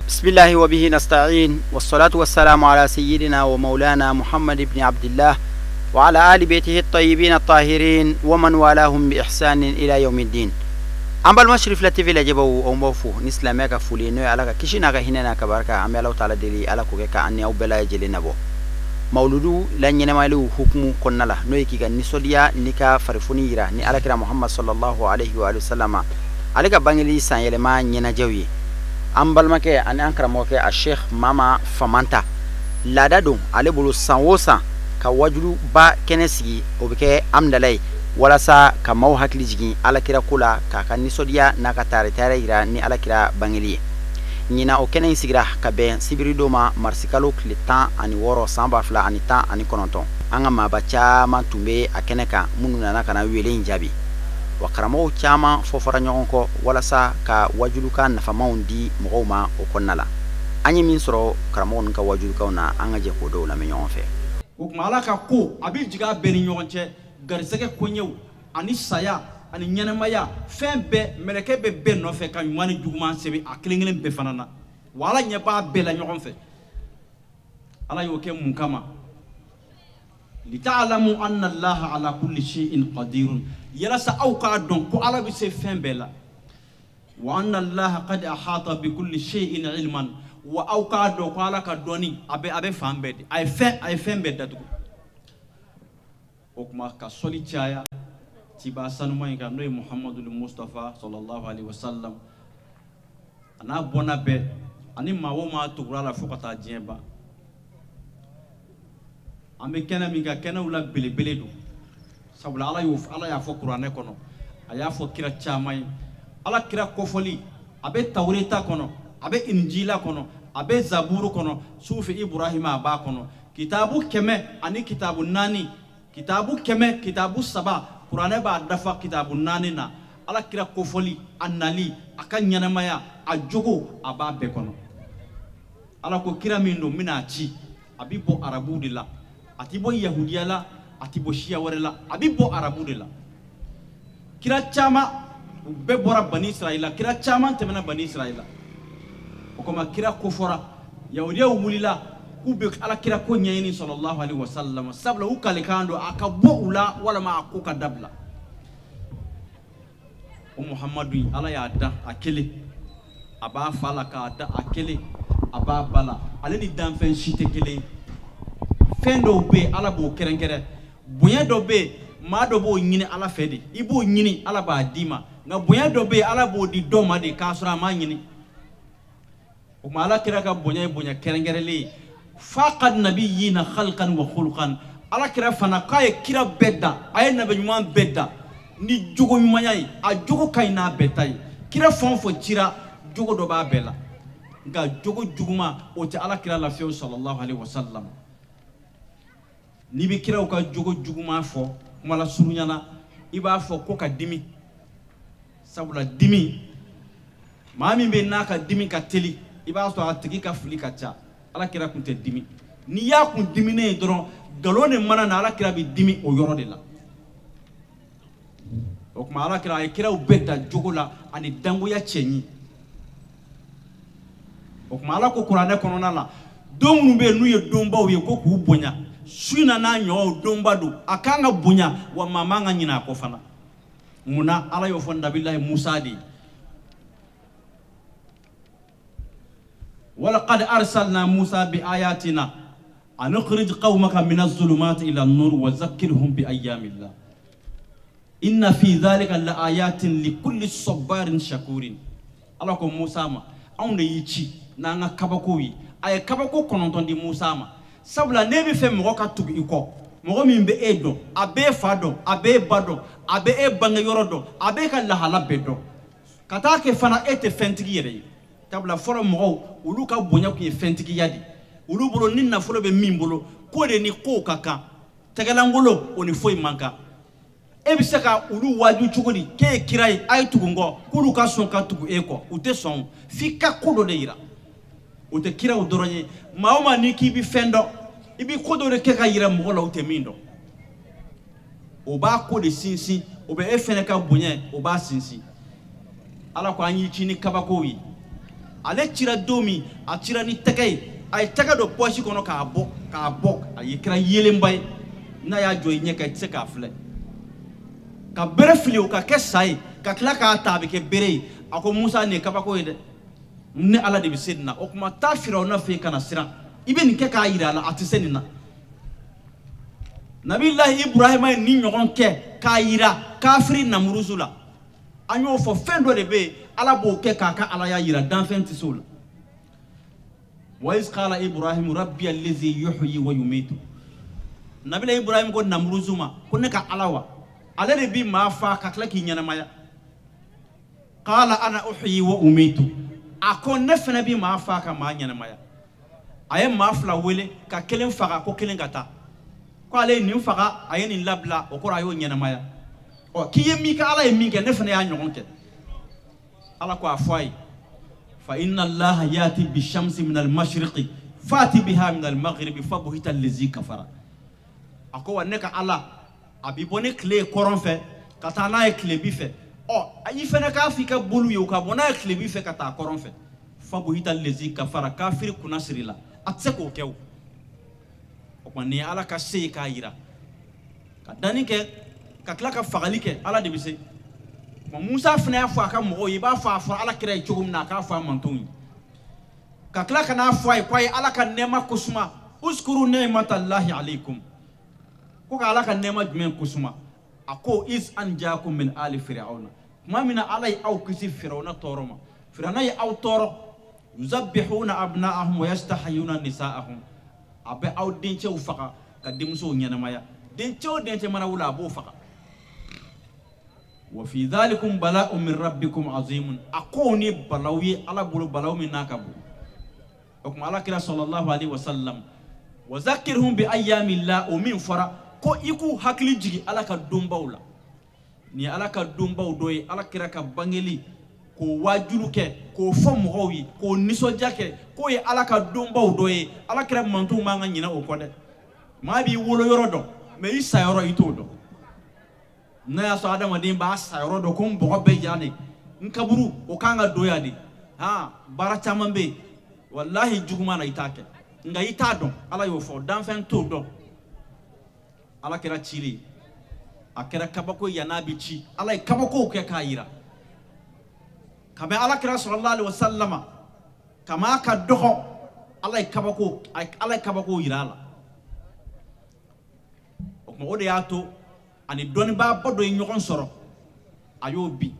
بسم الله وبه نستعين والصلاة والسلام على سيدنا ومولانا محمد بن عبد الله وعلى آل بيته الطيبين الطاهرين ومن والاهم بإحسان إلى يوم الدين. أما المشرف لتفي لجبو أو موفو نسلمك فولينو على كشينا هنا كبارك عم الله تعالى دلي على كوكا أني أو بلا يجلي نبو مولودو لن ينمالو حكم كنلا نويكي كان نسوديا نيكا فرفوني يرا ني على كرا محمد صلى الله عليه وآله وسلم على كبانجلي سان يلما ينجوي أمبل مكة أنا أنكر موكة الشيخ ماما فمانتا لا دادو على بلو سانوسا كواجلو با كنسي وبكة أمدلاي ولا سا كماو هكليجي على كرا كولا كنسوديا ناكا تاري يرا ني على كرا بانجلي نينا أوكنا يسيرا كبين سيبريدوما مارسيكالو كليتان أني وورو سامبا فلا أني تان أني كونتون أنا ما بتشا ما تومبي أكنكا منو ناكا ويلين جابي وكرامو تشاما فوفرا نيونكو ولا سا كواجلوكا نفامون دي مغوما وكونالا أني من سرو كرامو نكا واجلوكاونا أنا جيكو دولا ميون في وكمالا كاكو أبي جيكا بيني نيونكي غرسكي كونيو أني سايا ani nyanamaya fembe meleke be be no fe kan wani duguma sebe akilingelen be fanana wala nyaba be la nyokon fe ala yoke mun kama li ta'lamu anna allaha ala kulli shay'in qadir yala sa auka don ko ala bi se fembe la wa anna allaha qad ahata bi kulli shay'in ilman wa auka do ko ala ka doni abe fambe ay fembe datu okuma ka soli chaya tiba sanuma inga noy muhammadul mustafa sallallahu alaihi wasallam ana bona be ani mawo ma tukura la fokata jemba ambe kena minga kena ula belebele do sabula ala ya fo qur'ane kono aya fo kira chamay ala kira kofoli abe tawreta kono abe injila kono abe zaburu kono sufi ibrahima ba kono kitabu keme ani kitabu nani kitabu keme kitabu saba Qur'ane ba dafa kitabu nani na ala kira kofoli annali aka nyanamaya ajogo aba be kono ala ko kira mindo mina ci abibo arabu de la atibo yahudiya la atibo shia wore la abibo arabu de la kira chama be bora bani israila kira chama temena bani israila o koma kira kofora yahudiya umulila kube ala kira ko nyayini sallallahu alaihi wasallam sabla ukale kando akabo ula wala ma akuka dabla o muhammadu ala ya da akele aba fala ka da akele aba bala ale ni danfen shite kele fendo be ala bo kerenkere bunya do be ma do bo nyini ala fedi ibo nyini ala ba dima nga bunya do be ala bo di doma de kasura ma nyini o mala kira ka bunya kerenkere le faqad nabiyina khalqan wa khulqan ala kira fana kay kira bedda ay nabi nyuma bedda ni jogo nyumanyai a jogo kayna betay kira fonfo cira jogo do ba bela nga jogo juguma o ta ala kira la fiyo sallallahu alaihi wasallam ni bi kira o ka jogo juguma fo mala surunyana iba fo ko ka dimi sabula dimi mami be naka dimi ka teli iba so a tigi ka fuli ka cha ala kira kunte dimi ni ya kun dimi ne doron galone mana na ala kira bi dimi o yoro de la o kuma ala kira ay kira u beta jogola ani dango ya chenyi o kuma ala ko qur'ane kono na la domnu be nu ye domba o ye ko ku bonya suina na nyo domba do akanga bonya wa mama nga nyina ko fana muna ala yo fonda billahi musa di ولقد أرسلنا موسى بآياتنا أن نخرج قومك من الظلمات إلى النور وذكرهم بأيام الله إن في ذلك لآيات لكل صبار شكور الله كم موسى ما أون يجي نانا كبكوي أي كبكو كنون دي موسى ما سبلا نبي في مغوكا تبيكو مغو من بيدو أبي فادو أبي بادو أبي بانيورودو أبي كالله بدو كتاك فنا إت فنتيجي tabla foro mo ulu ka bonya ku fentiki yadi ulu bolo ninna folo be mimbolo ko de ni ko kaka tegalangolo oni foi manka e bi seka ulu waju chugodi ke kirai ay tugungo kulu ka son ka tugu eko ute son fika kodo de ira ute kira udoronye maoma niki bi fendo ibi kodo de ke ka ira mo la ute mindo o ba ko de sinsin o be e fene ka bonye o ba sinsi ala ko anyi chini kabako yi ale tira domi a tira ni tege ay tege do pochi kono ka bo ay kira yele mbay na ya joy nye ka tse ka fle ka bere fili o ka kesai ka kla ka tabi ke bere ako Musa ne kabako yi de ne ala de bisidna o kuma ta Firauna fe kana sira ibn ke ka yira la atisenina Nabillahi Ibrahim ni nyogon ke ka yira kafiri namruzula anyo fo fendo de be ala bo ke kaka ala ya yira dan fenti sul wa iz qala Ibrahim rabbi allazi yuhyi wa yumitu Nabillahi Ibrahim ko namruzuma ko ne ka alawa ala de bi ma fa ka kla ki nyana maya qala ana uhyi wa umitu akon ne fena bi ma fa ka ma nyana maya aye ma fla wele ka kelen faga ko kelen gata ko ale nin faga aye nin labla o ko ayo nyana maya o ki yemi ka ala yemi ke ne fena ya nyogon ke ala ko afai fa inna allaha yati bi shamsi min al mashriqi fati biha min al maghribi fa buhita allazi kafara ako wa ne ka ala abi bone clé koron fe kata na e clé bi fe o ayi fena ka afika bolu yo ka bona e clé bi fe kata koron fe fa buhita allazi kafara kafir kunasrila atse ko kew o ko ne ala ka sey ka yira ka dani ke ka kla ka fagali ke ala de bise ma Musa fina fa ka mo yi ba fa ala kira e chugum na ka fa manton ka kla ka na fa kwai ala ka nema kusuma uskuru ni'matallahi alaykum ko ka ala ka nema jumen kusuma ako is anjakum min ali fir'auna ma mina alai au kisi fir'auna toroma fir'auna ya au toro yuzabbihuna abna'ahum wa yastahyuna nisa'ahum abe au denche ufaka ka dimso nyanamaya denche mana wula bo faka wa fi dhalikum bala'un min rabbikum azimun akoni balawi ala bulu balaw min nakabu okuma ala kira sallallahu alaihi wasallam wa zakkirhum bi ayyamillah o min fara ko iku hakli jigi ala ka dombawla ni ala ka dombaw doy ala kira ka bangeli ko wajulu ke ko fo mowi ko nisoja ke ko ye ala ka dombaw doy ala kira mantu ma nga nyina o ko de ma bi wolo yoro do me isa yoro ito do na ya so adama din ba sa yoro do ko mbo be jani nkaburu o kanga doya di ha barata mambe wallahi juguma na itake nga ita do ala yo fo dan fen to do ala kira chiri akira kabako yanabi chi ala kabako ke kayira kama ala kira sallallahu alaihi wasallama kama ka doho ala kabako yirala o mo ode yato ani doni ba bodo nyokon soro ayobi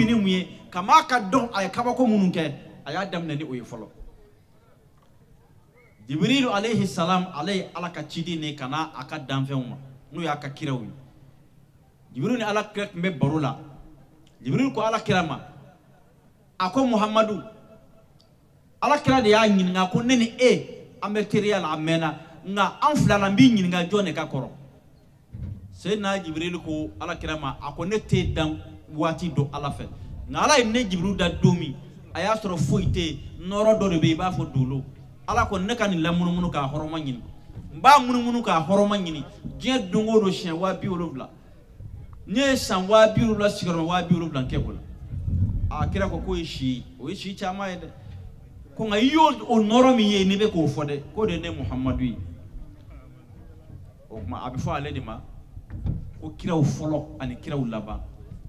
ni muye kama ka doho ay kabako mununke aya damne ni oyi folo Jibril alayhi salam ala ka chidi ne kana aka danfenwa no ya ka kirawi Jibril ni ala kira mbe barula Jibril ko ala kirama ako Muhammadu ala kira de ya nyinga ko neni material amena nga anflana mbi nyinga jone ka koro Sayyidina Jibril ko ala kirama ako ne te dan wati do ala fe nga ala ne Jibril da domi aya soro foite noro do be ba fo dolo ala ko ne kan lamunumunu ka horoma nyini mba munumunu ka horoma nyini je dungo do shen wa bi wolobla nye san wa bi wolobla sigoro wa bi wolobla kebola akira ko ishi o ishi chama ede ko ngayo o noro mi ye ni be ko fode ko de ne Muhammadu yi o ma abifo ale de ma ko kira o folo ani kira o laba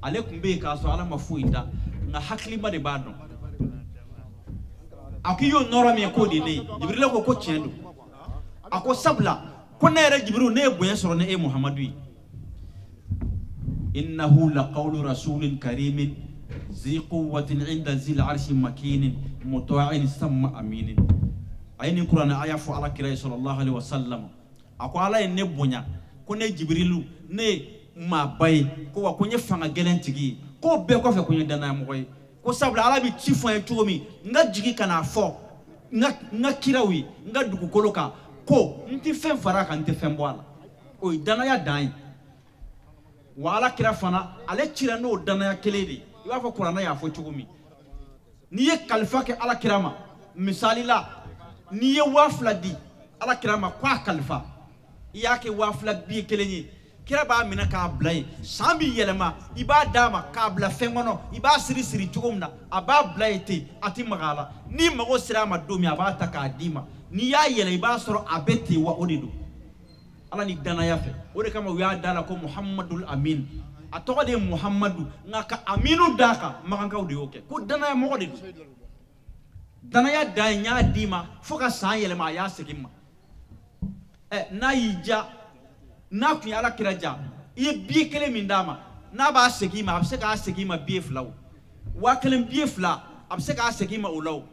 ale kumbe ka so ala mafuita nga hakli ba de badon akiyo noro mi ko de ne Jibril ko chendo ako sabla ko nere Jibril ne boyen soro ne Muhammadu yi innahu laqawlu rasulin karimin ذي قوة عند ذي العرش مكين مطاع ثم أمين أين القرآن آية فعلى كريم صلى الله عليه وسلم أقول على النبوة كون جبريل ne ma bay ko wa kunye fanga gelentigi ko be ko fe kunye dana moy ko sabla ala bi ci fon tuomi nga jigi kana fo nga kirawi nga dugu koloka ko nti fen faraka nti fen boala o dana ya dan wala kira fana ale cira no dana ya keledi iba fo Qur'ana ya fo chugumi ni ye kalifa ke ala kirama misali la ni ye wafla di ala kirama kwa kalifa yake wafla bi kelenyi kira b'a minɛ k'a bila yen san b'i yɛlɛma i b'a d'a ma k'a bila fɛn kɔnɔ i b'a siri siri cogo min na a b'a bila yen ten a ti maga a la n'i mago sera a ma don min a b'a ta k'a d'i ma n'i y'a yɛlɛ i b'a sɔrɔ a bɛ ten wa o de don ala ni danaya fɛ o de kama u y'a da la ko Muhammadul Amin a tɔgɔ de ye Muhammadu nka ka Aminu d'a kan Makankaw de y'o kɛ ko danaya mɔgɔ de don danaya da ye n y'a d'i ma fo ka san yɛlɛma a y'a segin ma n'a y'i ja n'a tun ye ala kira ja i ye biye kelen min d'a ma n'a b'a segin ma a bɛ se k'a segin ma biye fila o 1000 biye fila a bɛ se k'a segin ma o la o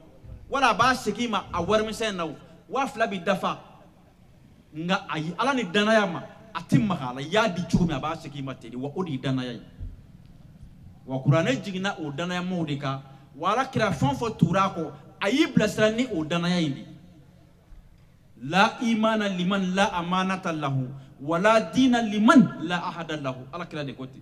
wala a b'a segin ma a warimisɛn na o 2000 bi dafa nga ayi ala ni danaya ma a ti maga la y'a di cogo min a b'a segin ma ten wa o de ye danaya ye wa kuranɛ jiginna o danaya maw de kan wa ala kira fɛn o fɛn tugura a kɔ a y'i bilasira ni o danaya in de la imana liman la amanata lahu wala dina liman la ahada lahu ala kira de ko ten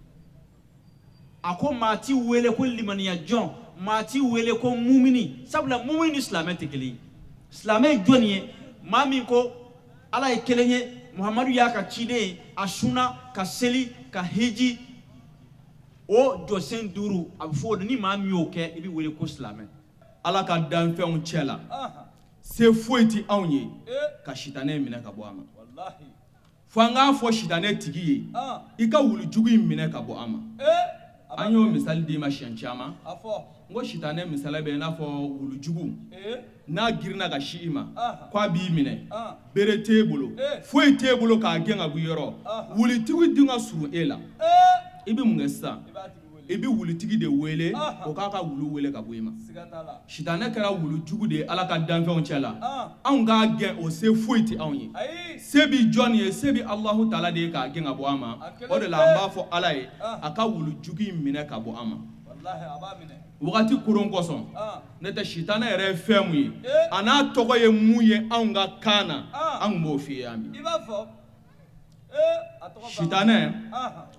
a ko maa ti wele ko limaniya jɔn maa ti wele ko mumini sabula mumini ni silamɛ tɛ kelen ye silamɛ ye jɔn ye maa min ko ala ye kelen ye Muhamadu y'a ka ciden ye a sunna ka seli ka hiji o jɔsen 5 a bɛ fɔ o de ni maa min y'o kɛ i bɛ wele ko silamɛ ala ka danfɛnw cɛ la se foyi ti anw ye ka sitanɛ minɛ ka bɔ an ma fo an k'a fɔ sitanɛ tigi ye i ka wulujugu in minɛ ka bɔ an ma an y'o misali d'i ma siɲɛ caman n ko sitanɛ misali bɛ i n'a fɔ wulujugu n'a girinna ka si i ma k'a b'i minɛ bere t'e bolo foyi t'e bolo k'a gɛn ka bɔ i yɔrɔ wulutigi dun ka surun e la i bɛ mun kɛ sisan i bɛ wulutigi de wele o k'a ka wulu wele ka bɔ i ma sitanɛ kɛra wulujugu de ye ala ka danfɛnw cɛ la anw k'a gɛn o se foyi tɛ anw ye se bi jɔn ye se bi Alahu Taala de ye k'a gɛn ka bɔ an ma o de la an b'a fɔ ala ye a ka wulujugu in minɛ ka bɔ an ma wagati koron kosɔn ne tɛ sitanɛ yɛrɛ ye fɛn mun ye a n'a tɔgɔ ye mun ye anw ka kan na an tun b'o f'i ye yan bi sitanɛ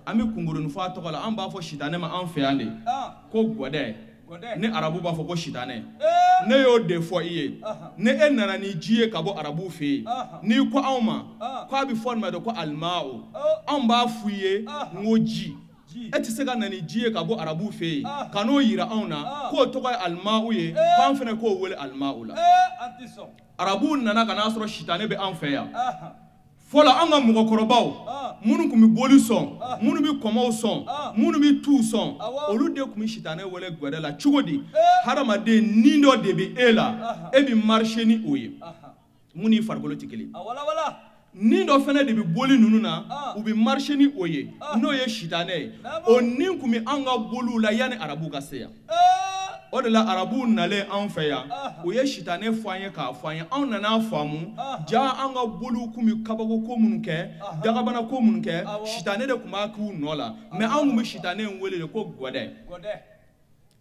an bɛ kunkurunin fɔ a tɔgɔ la an b'a fɔ sitanɛ ma an fɛ yan de ko gɔdɛ ni arabu b'a fɔ ko sitanɛ ne y'o de fɔ i ye ni e nana ni ji ye ka bɔ arabu fɛ yen n'i ko anw ma k'a bɛ fɔ nin ma de ko alimao anw b'a f'i ye n ko ji e tɛ se ka na ni ji ye ka bɔ arabu fɛ yen ka n'o yira anw na k'o tɔgɔ ye alimao ye k'an fana k'o wele alimao la arabu nana ka n'a sɔrɔ sitanɛ bɛ an fɛ yan fɔlɔ an ka mɔgɔkɔrɔbaw minnu tun bɛ boli sɔn minnu bɛ kɔmɔw sɔn minnu bɛ tu sɔn olu de tun bɛ sitanɛ wele gɛrɛ la cogo di hadamaden nin dɔ de bɛ e la e bɛ marcher ni o ye mun ni farikolo tɛ kelen nin dɔ fana de bɛ boli ninnu na u bɛ marcher ni o ye n'o ye sitanɛ ye o nin tun bɛ an ka boliw la yanni arabu ka se yan o de la arabu nalen an fɛ yan o ye sitanɛ fɔ an ye k'a fɔ an ye anw nana faamu ja an ka boliw tun bɛ kabako ko minnu kɛ dagabana ko minnu kɛ sitanɛ de tun b'a k'u nɔ la mɛ anw tun bɛ sitanɛ in wele de ko gɔdɛ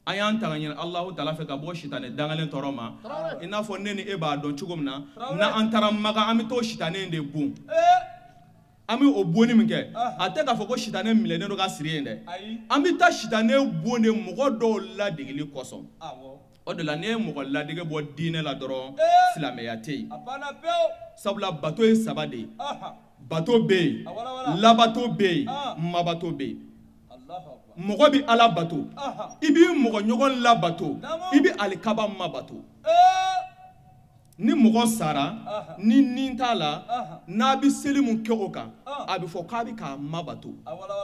an y'an ta ka ɲini Alahu Taala fɛ ka bɔ sitanɛ dangalen tɔɔrɔ ma i n'a fɔ ne ni e b'a dɔn cogo min na n'an taara Maka an bɛ t'o sitanɛ in de bon an bɛ o bonni min kɛ a tɛ k'a fɔ ko sitanɛ minɛlen don ka siri yen dɛ an bɛ taa sitanɛ bon de mɔgɔ dɔw ladegeli kosɔn o de la n'i ye mɔgɔ ladege bɔ diinɛ la dɔrɔn silamɛya tɛ yen sabula bato ye 3 de ye bato bɛ yen labato bɛ yen mabato bɛ yen mɔgɔ bɛ ala bato i b'i mɔgɔ ɲɔgɔn labato i bɛ alikaba mabato ni mɔgɔ sara ni nin t'a la n'a bɛ seli mun kɛ o kan a bɛ fɔ k'a bɛ k'a mabato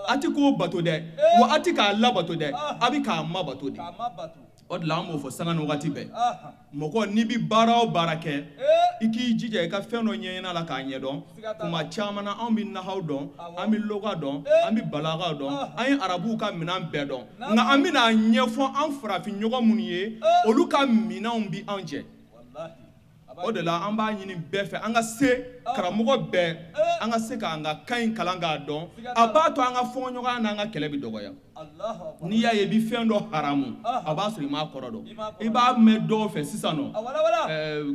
a tɛ k'o bato dɛ wa a tɛ k'a labato dɛ a bɛ k'a mabato de o de la an b'o fɔ sanga ni waati bɛɛ mɔgɔ n'i bɛ baara o baara kɛ i k'i jija i ka fɛn dɔ ɲɛɲini a la k'a ɲɛdɔn tuma caman na anw bɛ nahaw dɔn an bɛ loga dɔn an bɛ balaga dɔn an ye arabuw ka minɛn bɛɛ dɔn nka an bɛna ɲɛfɔ an farafin ɲɔgɔn minnu ye olu ka minɛnw bɛ anw jɛ o de la an b'a ɲini bɛɛ fɛ an ka se karamɔgɔ bɛɛ an ka se k'an ka kan in kalan k'a dɔn a b'a to an ka fɔɲɔgɔnya n'an ka kɛlɛ bɛ dɔgɔya n'i y'a ye i bɛ fɛn dɔ haramu a b'a sɔrɔ i m'a kɔrɔ dɔn i b'a mɛn dɔw fɛ sisan nɔ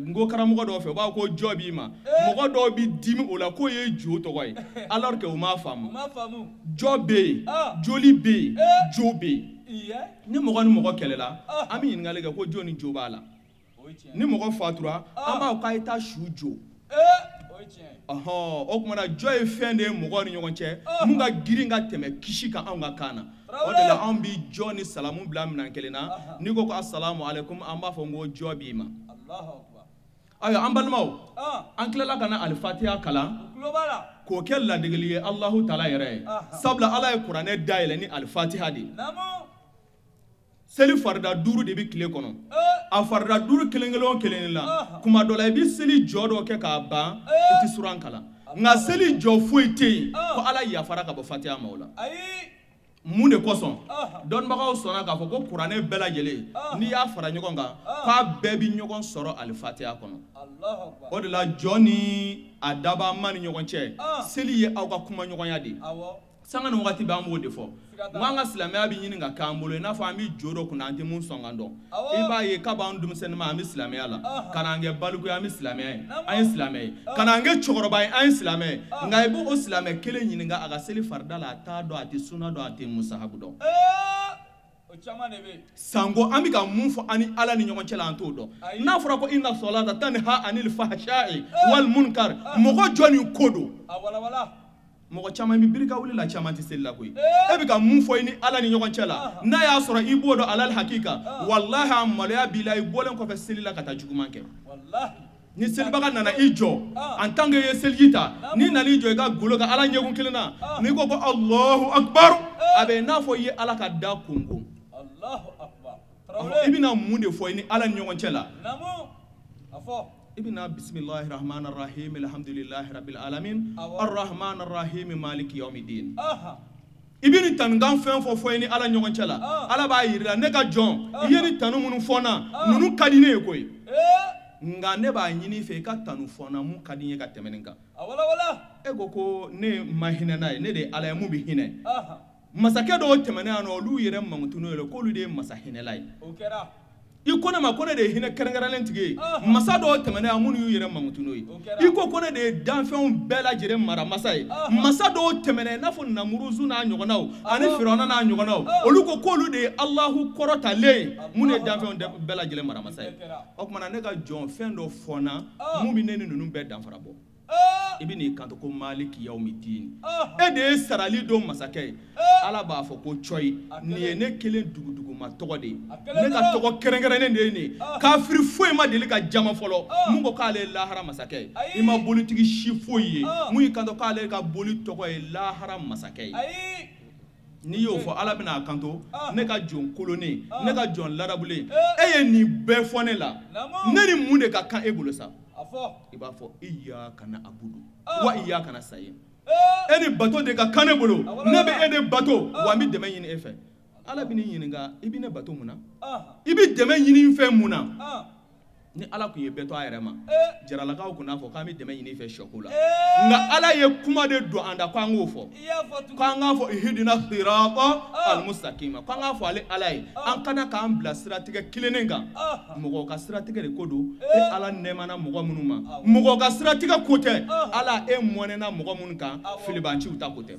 n ko karamɔgɔ dɔw fɛ u b'a fɔ ko jɔ b'i ma mɔgɔ dɔw bɛ dimi o la k'o ye jo tɔgɔ ye alors que u m'a faamu jɔ bɛ yen joli bɛ yen jo bɛ yen ni mɔgɔ ni mɔgɔ kɛlɛla an bɛ ɲininkali kɛ ko jo ni jo b'a la ni mɔgɔ fatura an b'a fɔ k'a ye taa su jo o kuma na jɔ ye fɛn de ye mɔgɔ ni ɲɔgɔn cɛ mun ka girin ka tɛmɛ kisi kan anw ka kan na o de la anw bi jɔ ni salamu bila minɛn kelen na n'i ko assalamu alaikum an b'a fɔ n ko jɔ b'i ma ayiwa an balimaw an tilala ka na alifatiha kalan k'o kɛ ladegeli ye Allahu taala yɛrɛ ye sabula Ala ye kuranɛ dayɛlɛ ni alifatiha de ye seli farida 5 de bi tile kɔnɔ a farida 5 kelen kelen o kelen la kuma dɔ la i bi seli jɔ dɔ kɛ k'a ban i ti suran kalan nka seli jɔ foyi tɛ yen ko Ala yafara ka bɔ fatiha ma o la mun de kosɔn dɔnnibagaw sɔnna k'a fɔ ko kuranɛ bɛɛ lajɛlen n'i y'a fara ɲɔgɔn kan k'a bɛɛ bi ɲɔgɔn sɔrɔ alifatiha kɔnɔ o de la jɔ ni a daba ma ni ɲɔgɔn cɛ seli ye aw ka kuma ɲɔgɔnya de sanga ni wagati b'an b'o de fɔ n ka silamɛya bɛ ɲini ka k'an bolo i n'a fɔ an bɛ jo dɔ kunna an tɛ mun sɔn ka dɔn i b'a ye k'a b'an denmisɛnnin ma an bɛ silamɛya la ka n'an kɛ balikuya an bɛ silamɛya ye an ye silamɛ ye ka n'an kɛ cɛkɔrɔba ye an ye silamɛ ye nka i b'o silamɛ kelen ɲininka a ka seli farida la a t'a dɔn a tɛ suna dɔn a tɛ musahabu dɔn sanko an bɛ ka mun fɔ an ni Ala ni ɲɔgɔn cɛ la an t'o dɔn n'a fɔra ko inna salata tanha anil fahsha'i wal munkar mɔgɔ jɔnni ko don mɔgɔ caman bɛ birika wuli la caman tɛ seli la koyi e bɛ ka mun fɔ i ni Ala ni ɲɔgɔn cɛ la n'a y'a sɔrɔ i b'o dɔn alal hakika wallahi a maloya b'i la i bɔlen kɔfɛ seli la ka taa juguman kɛ ni selibaga nana i jɔ en tant que i ye seliji ta n'i nana i jɔ i ka golo kan Ala ɲɛkun kelen na n'i ko Allahu akbar a bɛ i n'a fɔ i ye Ala ka da konko i bɛna mun de fɔ i ni Ala ni ɲɔgɔn cɛ la ibina bismillahir rahmanir rahim alhamdulillahi rabbil alamin arrahmanir rahim maliki yawmiddin ibini tangan fɛn fɔ ni Ala ɲɔgɔn cɛ la Ala b'a yira ne ka jɔn i ye ni tanu minnu fɔna ninnu ka di ne ye koyi nka ne b'a ɲini fɛ i ka tanu fɔna mun ka di ye ka tɛmɛ nin kan e ko ne ma hinɛ n'a ye ne de Ala ye mun bɛ hinɛ masakɛ dɔw tɛmɛnen yan nɔ olu yɛrɛ mankutu ye k'olu de ye masa hinɛla ye i ko ne ma ko ne de ye hinɛ kɛrɛnkɛrɛnlen tigi ye masa dɔw tɛmɛnen yan minnu y'u yɛrɛ mankutu n'o ye i ko ne de ye danfɛnw bɛɛ lajɛlen mara masa ye masa dɔw tɛmɛnen i n'a fɔ namuruzu n'a ɲɔgɔnnaw ani firawuna n'a ɲɔgɔnnaw olu ko k'olu de ye Alahu kɔrɔtalen mun de ye danfɛnw bɛɛ lajɛlen mara masa ye o tuma ne ka jɔn fɛn dɔ fɔnna mun bɛ ne ni ninnu bɛɛ danfara bɔ i bɛ n'i kanto ko maliki yawmiddin e de ye sarali don masakɛ ye Ala b'a fɔ ko cɔyi nin ye ne kelen duguduguma tɔgɔ de ye ne ka tɔgɔ kɛrɛnkɛrɛnnen de ye nin ye kafiri foyi ma deli ka jama fɔlɔ mun ko k'ale ye lahara masakɛ ye i ma bolitigi si foyi ye mun y'i kanto k'ale ka boli tɔgɔ ye lahara masakɛ ye n'i y'o fɔ Ala bɛna a kanto ne ka jɔn kolonnen ne ka jɔn ladabulen e ye nin bɛɛ fɔ ne la ne ni mun de ka kan e bolo sa i b'a fɔ iyyaka na'budu wa iyyaka nasta'in e ni bato de ka kan ne bolo ne bɛ e de bato wa n bɛ dɛmɛ ɲini e fɛ Ala bɛ n'i ɲininka i bɛ ne bato mun na i bɛ dɛmɛ ɲini n fɛ mun na ni Ala kun ye bɛɛ to a yɛrɛ ma jaralakaw kun n'a fɔ k'an bɛ dɛmɛ ɲini i fɛ sɔko la nka Ala ye kuma de don an da k'an k'o fɔ k'an k'a fɔ ihdina sirata al-mustaqima k'an k'a fɔ ale Ala ye an kana k'an bila siratigɛ kilennen kan mɔgɔw ka siratigɛ de ko don e Ala nɛɛmana mɔgɔ minnu ma mɔgɔw ka siratigɛ ko tɛ Ala e mɔnɛna mɔgɔ minnu kan filibanciw ta ko tɛ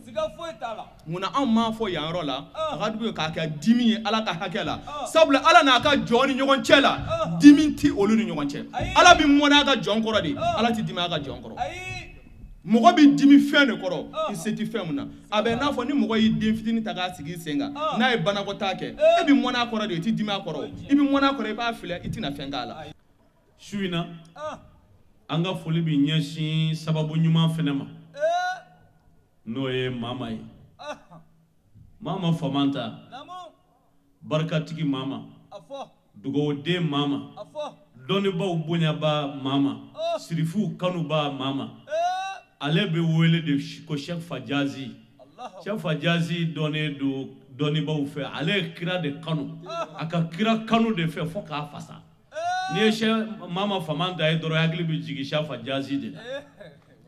munna anw m'a fɔ yan yɔrɔ la a ka dugu k'a kɛ dimi ye Ala ka hakɛ la sabula Ala n'a ka jɔn ni ɲɔgɔn cɛ la dimi ti olu ni ɲɔgɔn cɛ Ala bɛ mɔnɛ a ka jɔn kɔrɔ de Ala tɛ dimi a ka jɔn kɔrɔ mɔgɔ bɛ dimi fɛn de kɔrɔ i se tɛ fɛn min na a bɛ n'a fɔ ni mɔgɔ y'i den fitinin ta k'a sigi i sen kan n'a ye banakɔtaa kɛ e bɛ mɔnɛ a kɔrɔ de i tɛ dimi a kɔrɔ i bɛ mɔnɛ a kɔrɔ i b'a filɛ i tɛna fɛn k'a la su in na an ka foli bɛ ɲɛsin sababu ɲuman fɛnɛ ma n'o ye Mama ye Mama Famanta barikatigi Mama dugawu Mama dɔnnibaaw bonyaba Mama sirifu kanuba Mama ale bɛ wele de ko Cheikh Fajazi Cheikh Fajazi dɔnnen do dɔnnibaaw fɛ ale ye kira de kanu a ka kira kanu de fɛ fo k'a fasa n'i ye Cheikh Mama Famanta ye dɔrɔn hakili bɛ jigin Cheikh Fajazi de la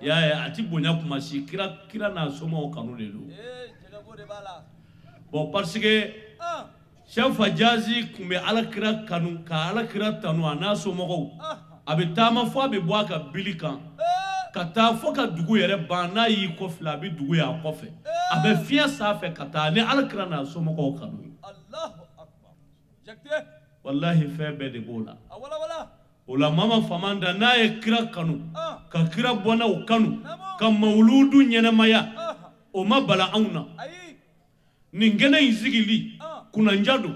y'a ye a ti bonya kuma si kira n'a somɔgɔw kanu de do bon parce que Cheikh Fajazi kun bɛ Alakira kanu ka Alakira tanu a n'a somɔgɔw a bɛ taama fɔ a bɛ bɔ a ka bili kan ka taa fɔ ka dugu yɛrɛ ban n'a y'i kɔfilɛ a bɛ dugu y'a kɔfɛ a bɛ fiɲɛ sanfɛ ka taa ni Alakira n'a somɔgɔw kanu ye wallahi fɛn bɛɛ de b'o la ola mama famanda na ye kira kanu ka kira bwana o kanu ka mauludu nyenamaya o mabala auna ningene izigili kuna njado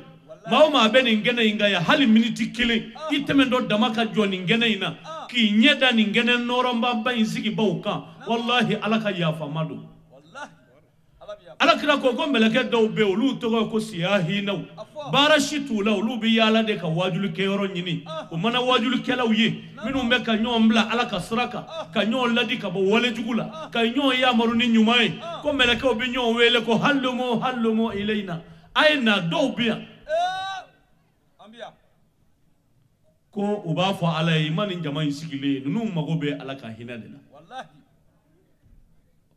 maoma abe ningene ingaya hali miniti kile itemendo damaka jo ningene ina ki nyeda ningene noramba ba izigi bauka wallahi alaka ya famado alakira ko ko meleke daw be olu to ko siyahi naw barashitu la olu bi yala de ka wajulu ke yoro nyini o mana wajulu ke law ye minu me ka nyombla alaka sraka ka nyon ladi ka bo wole jugula ka nyon ya maru ni nyumai ko meleke obi nyon wele ko hallumo ilaina aina daw biya ambia ko uba fo alay manin jama'i sigile nunu mago be alaka hinadela wallahi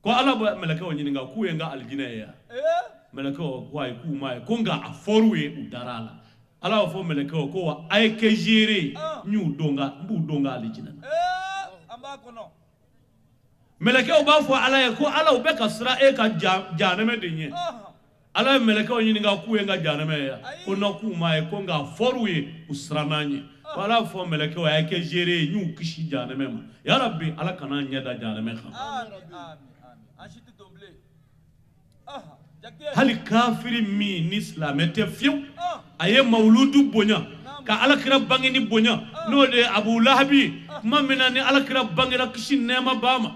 ko ala ba meleke o nyinga ku yenga aljina ya meleke o ko ay ku mai ko nga aforwe udarala ala fo meleke o ko wa ay ke jere nyu donga bu donga aljina amba ko no meleke o ba fo ala ko ala o be kasra e ka janame de nye ala meleke o nyinga ku yenga janame ya ko no ku mai ko nga aforwe usrananye wala fo meleke o ay ke jere nyu kishi janame ma ya rabbi ala kana nyada janame kha amin hali kafiri mi ni islamete fiu aye mauludu bonya ka alakira bangini bonya no de Abu Lahabi mamina ni alakira bangira kishin nema bama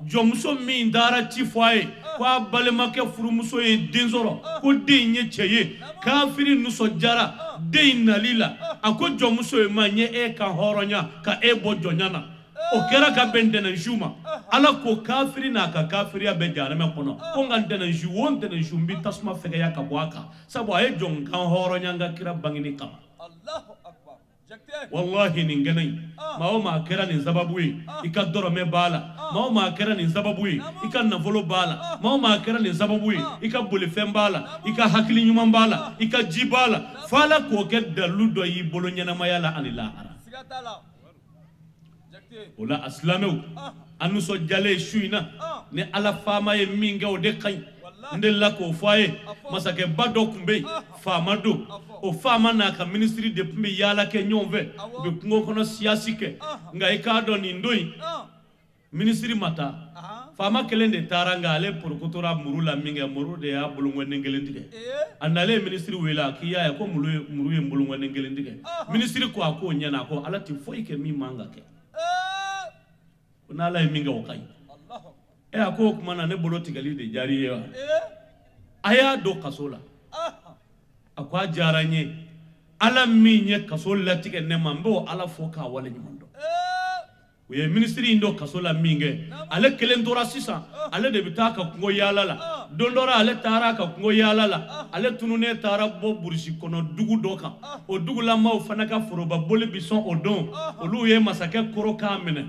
jomso mi ndara tifwaye kwa balema ke furumuso ye denzoro ko denye cheye kafiri nuso jara deinalila ako jomso ye manye e ka horonya ka e bojonyana o kera ka bendena juma ala ko kafiri na ka kafiri ya bejana me kono ko ngantena juwon tena jumbi tasma fega ya kabwaka sabo ay jong kan horo nyanga kira bangini kama Allahu akbar jakte wallahi ningenai mao ma kera ni sababu ikadoro me bala mao ma kera ni sababu ikanna volo bala mao ma kera ni sababu ikabule fembala ikahakili nyuma bala ikajibala fala ko ke daludo yi bolonyana mayala anila sigatala ola aslameu anu so jale shuina ne ala fama ye minga o de kay ndella ko foye masake bado kumbe fama do o fama na ka ministry de pumbe yala ke nyonve be kungo kono siasi ke ngai ka do ni ndoi ministry mata fama kelende taranga ale pour kotora murula minga muru de ya bulungwe ngelendige andale ministry wela kiya ko muru ye bulungwe ngelendige ministry ko ako nyana ko ala ti foyi ke mi manga ke nala minga wakai ako kumana ne bolo tigali de jari ya aya do kasola akwa jaranye ala minye kasola tike ne mambo ala foka wale nyundo we ministry ndo kasola minge ale kelendora sisa ale de bitaka kungo yalala dondora ale tara ka kungo yalala ale tunune tara bo burisi kono dugu doka o dugu la ma fanaka foroba bole bison odon olu ye masake koro kamene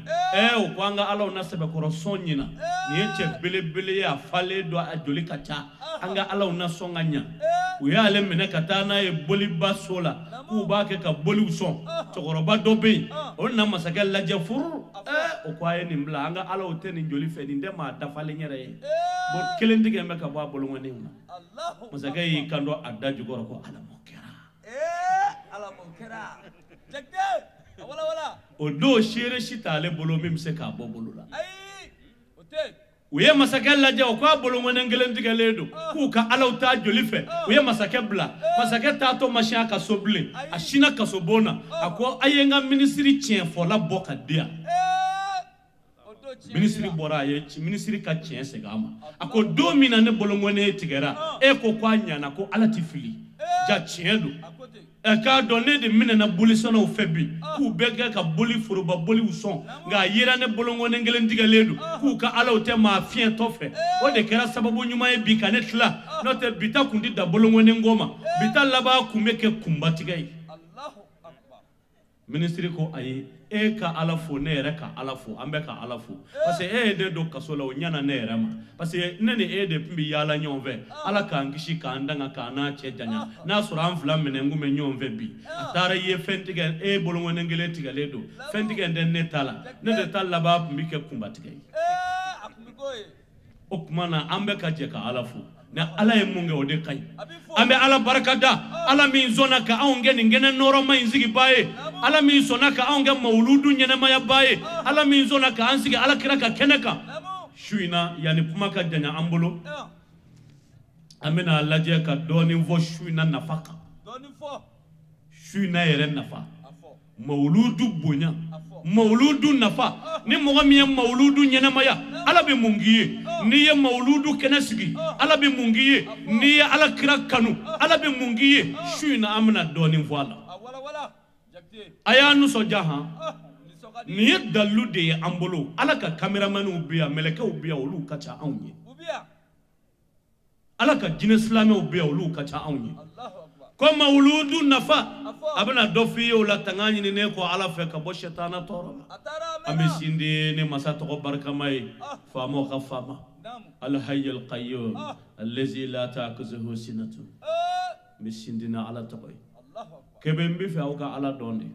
o kwanga ala onasebe koro sonyina ni eche bele ya fale do ajoli kacha anga ala onasonganya we ale mene katana e boli basola ku ba ke ka boli uson tokoroba dobe onna masake laje furu o kwaye ni mbla anga ala oteni njoli fe ni ndema dafale nyere bo kelendige meka bo bolongo ni una Allahu masake kando adaju goro ko ala mokera ala mokera jekte wala o do shere shitale bolo mimse ka bo bolula ai ote uye masake laje o kwa bolongo ngelendige ledo ku ka ala uta joli fe uye masake bla masake tato machine ka soble ashina ka sobona ako ayenga ministry chien fo la boka dia ministry bora ye ministry ka chien segama ako domina ne bolongo ne tigera ko kwa nyana ko ala tifili ja chien do ka donner de mine na bolisono o febi ku bega ka boli furuba boli uson nga yira ne bolongo ne ngelen digaledu ku ka ala o tema fien tofe o de kera sababu nyuma e bi kanetla note bita kundi da bolongo ne ngoma bita laba kumeke kumbatigai Allahu akbar ministry ko ayi ka ala fo ne yɛrɛ ka ala fo an bɛ ka ala fo parce que de do kaso la o ɲana ne yɛrɛ ma parce que ne ni de tun bɛ yaala ɲɔgɔn fɛ ala k'an kisi k'an danga k'an n'a cɛ janya n'a sɔrɔ an fila minɛ n kun bɛ ɲɔgɔn fɛ bi a taara ye fɛn tigɛ bolongonen kelen tigɛlen don fɛn tigɛ tɛ ne ta la ne de ta laban tun bɛ kɛ kunba tigɛ ye o tuma na an bɛ ka jɛ ka ala fo na ala ye mun kɛ o de ka ɲi an bɛ ala barika da ala min sɔnna ka anw kɛ nin kɛnɛ nɔrɔma in sigi ba ye ala min sɔnna ka anw kɛ mawuludu ɲɛnɛmayaba ye ala min sɔnna ka an sigi alakira ka kɛnɛ kan su in na yanni kuma ka janya an bolo an bɛna lajɛ ka dɔɔnin fɔ su in na nafa kan su in na yɛrɛ nafa mawuludu bonya mawuludu nafa ni mɔgɔ min ye mawuludu ɲɛnɛmaya ala bɛ mun k'i ye n'i ye mawuludu kɛnɛ sigi ala bɛ mun k'i ye n'i ye alakira kanu ala bɛ mun k'i ye su in na an bɛna dɔɔnin fɔ a la a y'a nisɔndiya han nin ye dalilu de ye an bolo ala ka kameramaniw bɛ yan mɛlɛkɛw bɛ yan olu ka ca anw ye ala ka jinɛ silamɛw bɛ yan olu ka ca anw ye ko mawuludu nafa a bɛna dɔ f'i ye o la tanga ɲininen kɔ ala fɛ ka bɔ sɛtana tɔɔrɔ la an bɛ sin di ne masa tɔgɔ barikama ye faamaw ka faama alhayyul qayyum allazi la ta'khuzuhu sinatun n bɛ sin di na ala tɔgɔ ye kɛbɛ n bɛ fɛ aw ka ala dɔn de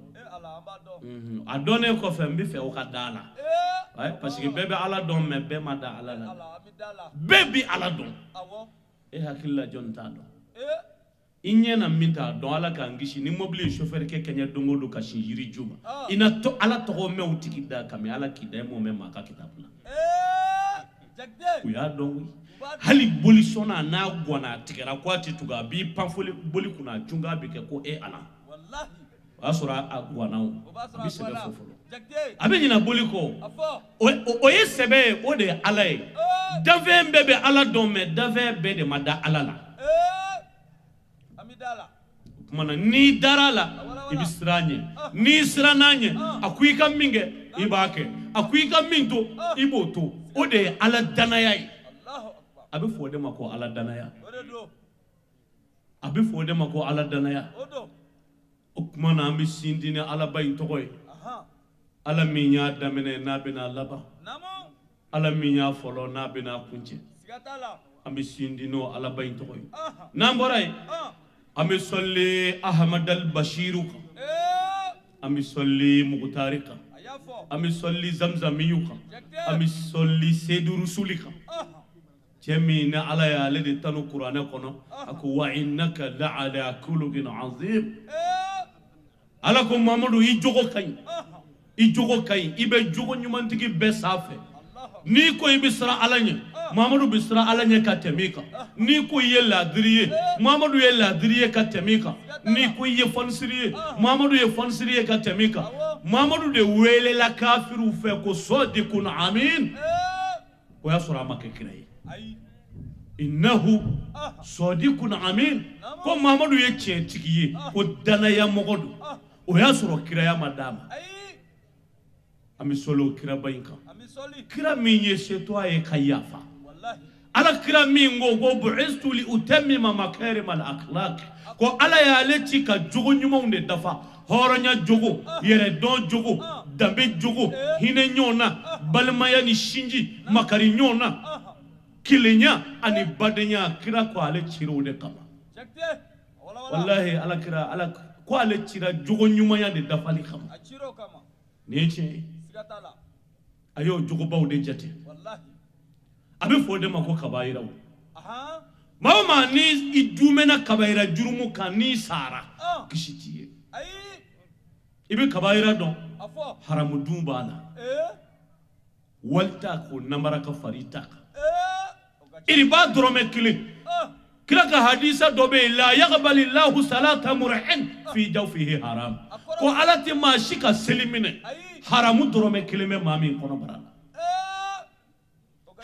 a dɔnnen kɔfɛ n bɛ fɛ aw ka da a la parce que bɛɛ bɛ ala dɔn mɛ bɛɛ ma da ala la bɛɛ bɛ ala dɔn e hakili la jɔn t'a dɔn i ɲɛ na min t'a dɔn ala k'an kisi ni mobili ye chauffeur kɛ kɛɲɛ don o don ka sin yiri ju ma i na to ala tɔgɔ mɛn o tigi da ka mɛ ala k'i da i m'o mɛn maa ka kitabu la u y'a dɔn koyi hali boli sɔnna n'a gɔnna a tigɛra ko a tɛ tugu a b'i pan boli kunna a junga bɛ kɛ ko e ala o y'a sɔrɔ a gɔnna o a bɛ sɛbɛ fɔ fɔlɔ a bɛ ɲina boli kɔ o ye sɛbɛ ye o de ye ala ye danfɛn bɛɛ bɛ ala dɔn mɛ danfɛn bɛɛ de ma da ala la kumana n'i dara la i bɛ siran ɲɛ n'i siranna ɲɛ a ko i ka min kɛ i b'a kɛ a ko i ka min to i b'o to o de ye ala danaya ye a bɛ fɔ o de ma ko ala danaya a bɛ fɔ o de ma ko ala danaya o kuma na an bɛ sin di ni alaba in tɔgɔ ye ala min y'a daminɛ n'a bɛna laban ala min y'a fɔlɔ n'a bɛna kuncɛ an bɛ sin di n'o alaba in tɔgɔ ye n'an bɔra yen an bɛ sɔli ahamadal bashiru kan an bɛ sɔli mugutari kan an bɛ sɔli zamzamiyu kan an bɛ sɔli seyidu rusuli kan cɛ min ni ala y'ale de tanu kuranɛ kɔnɔ a ko wa innaka la'ala khuluqin azim ala ko mamadu i jogo ka ɲi i jogo ka ɲi i bɛ jogo ɲumantigi bɛɛ sanfɛ n'i ko i bɛ siran ala ɲɛ mamadu bɛ siran ala ɲɛ ka tɛmɛ i kan n'i ko i ye laadiri ye mamadu ye laadiri ye ka tɛmɛ i kan n'i ko i ye fɔnisiri ye mamadu ye fɔnisiri ye ka tɛmɛ i kan mamadu de welela kafiriw fɛ ko sɔdikun amin o y'a sɔrɔ a ma kɛ kira ye innahu sɔdikun amin ko mamadu ye tiɲɛtigi ye ko danaya mɔgɔ don o y'a sɔrɔ kiraya ma d'a ma an bɛ sɔli o kiraba in kan kira min ye seto a ye ka yafa ala kira min ko bu'istu li utammima makarima al akhlaq ko ala y'ale ci ka jogo ɲumanw de dafa hɔrɔnya jogo yɛrɛ dɔn jogo danbe jogo hinɛ ɲɔgɔn na balimaya ni sinji makari ɲɔgɔn na kelenya ani badenya kira ko ale cira o de kama wallahi ala kira ala ko ale cira jogo ɲumanya de dafali kama nin ye tiɲɛ ye a y'o jogobaw de jate a bɛ fɔ o de ma ko kabayiraw maa o maa ni i dumɛna kabayira jurumu kan n'i sara kisi t'i ye i bɛ kabayira dɔn haramu dun b'a la wali t'a ko namara ka fari t'a kan iriba dɔrɔmɛ kelen kira ka hadisa dɔ bɛ yen la yaqbali lahu salata mur'in fi jawfihi haram ko ala tɛ maa si ka seli minɛ haramu dɔrɔmɛ kelen bɛ maa min kɔnɔbara la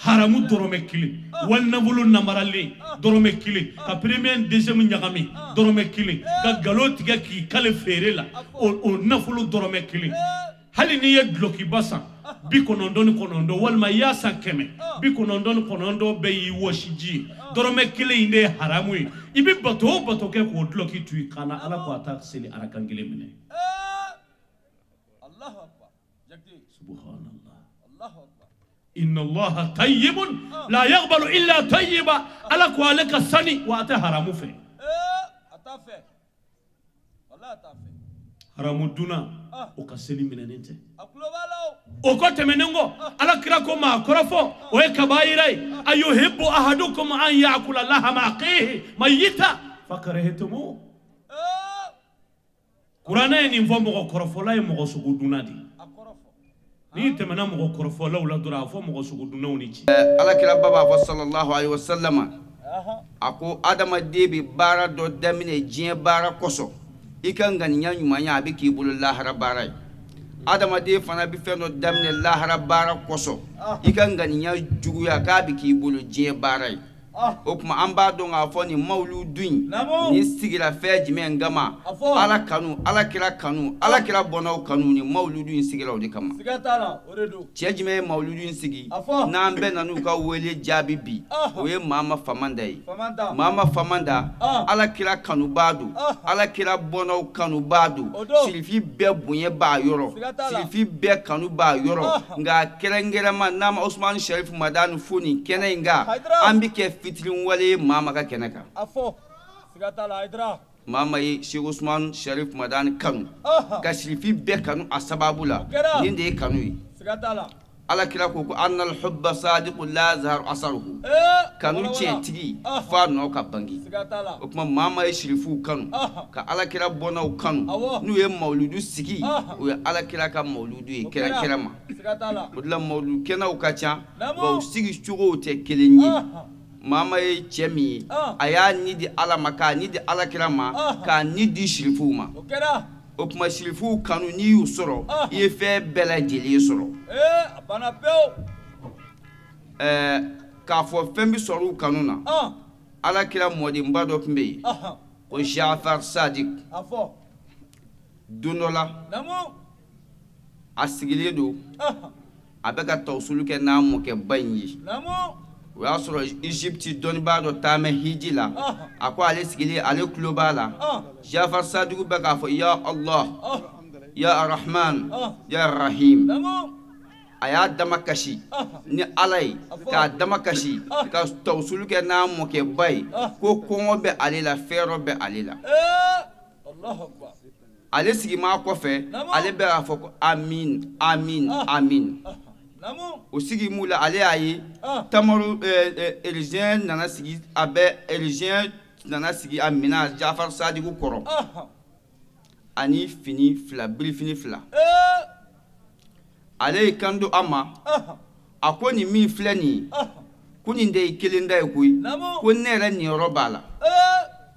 haramu dɔrɔmɛ kelen wali nafolo namaralen dɔrɔmɛ kelen ka premier deuxième ɲagami dɔrɔmɛ kelen ka galo tigɛ k'i kale feere la o nafolo dɔrɔmɛ kelen hali n'i ye dulokiba san 99 walima i y'a san 100 99 bɛɛ y'i wɔsi ji ye dɔrɔmɛ kelen in de ye haramu ye i bɛ bato o bato kɛ k'o duloki to i kan na ala ko a t'a seli arakan kelen minɛ subhanallah inna allaha tayyibun la yaqbalu illa tayyiba ala ko ale ka sani wa a tɛ haramu fɛ haramu duna o ka seli minɛnen tɛ o ko tɛmɛnen kɔ ala kira ko maa kɔrɔfɔ o ye kabayira ye ayuhibbu ahadukum an ya'kula lahama akhihi mayyita fakarihtumu Kurana ye nin fɔ mɔgɔ kɔrɔfɔla ye mɔgɔ sugu dunna de ni tɛmɛna mɔgɔ kɔrɔfɔlaw la dɔrɔn a fɔ mɔgɔ sugu dunnaw ni ci alakira baba fɔ sallallahu alaihi wasallam a ko adamaden bɛ baara dɔ daminɛ diɲɛ baara kɔsɔn i ka ŋaniya ɲumanya a bɛ k'i bolo lahara baara ye adamaden fana bɛ fɛn dɔ daminɛ lahara baara kɔsɔn i ka ŋaniya juguya k'a bɛ k'i bolo diɲɛ baara ye o kuma an b'a dɔn k'a fɔ nin mawludu in nin sigira fɛn jumɛn kama ala kanu alakira kanu alakira bɔnnaw kanu ni mawludu in sigira o de kama cɛ jumɛn ye mawludu in sigi n'an bɛɛ nan'u ka wele jaabi bi o ye Mama Famanda ye Mama Famanda alakira kanu b'a don alakira bɔnnaw kanu b'a don sirifi bɛɛ bonya b'a yɔrɔ sirifi bɛɛ kanu b'a yɔrɔ nka kɛrɛnkɛrɛnma n'an ma Usman Sharif Madani fo nin kɛnɛ in kan an bɛ kɛ fitrin wale Mama ka kɛnɛ kan Mama ye Sheikh Usman Sharif Madani kanu ka sirifi bɛɛ kanu a sababu la nin de ye kanu ye alakira ko annal hubba sadiqu la zahar asaruhu kanu cɛntigi fa nɔ ka bangi o kuma Mama ye sirifu kanu ka alakira bɔnnaw kanu n'u ye mawludu sigi o ye alakira ka mawludu ye kɛrɛnkɛrɛn ma o de la mawludu kɛnɛw ka ca wa u sigi cogow tɛ kelen ye Mama ye cɛ min ye a y'a ni di ala ma k'a ni di alakira ma k'a ni di sirifuw ma o kuma sirifuw kanu n'i y'u sɔrɔ i ye fɛn bɛɛ lajɛlen sɔrɔ k'a fɔ fɛn bɛ sɔrɔ u kanu na alakira mɔdenba dɔ tun bɛ yen ko Jafar Sadiq don dɔ la a sigilen don a bɛ ka tawusulu kɛ n'a mɔkɛba in ye o y'a sɔrɔ Egypte dɔnnibaa dɔ taamɛ hiji la a ko ale sigilen ale tulo b'a la Jafar Sadiq bɛ k'a fɔ ya Allah ya Arrahman ya Rahim a y'a dama kasi ni ala ye k'a dama kasi ka tawusulu kɛ n'a mɔkɛba ye ko kɔngɔ bɛ ale la fɛrɛ bɛ ale la ale sigima kɔfɛ ale bɛ k'a fɔ ko amin amin amin o sigi mu la ale y'a ye tamaru Elizien nana sigi a bɛ Elizien nana sigi a mina Jafar Sadiq kɔrɔ ani fini fila birifini fila ale ye kanto a ma a ko nin min filɛ nin ye ko nin de ye kelen da ye koyi ko ne yɛrɛ niyɔrɔ b'a la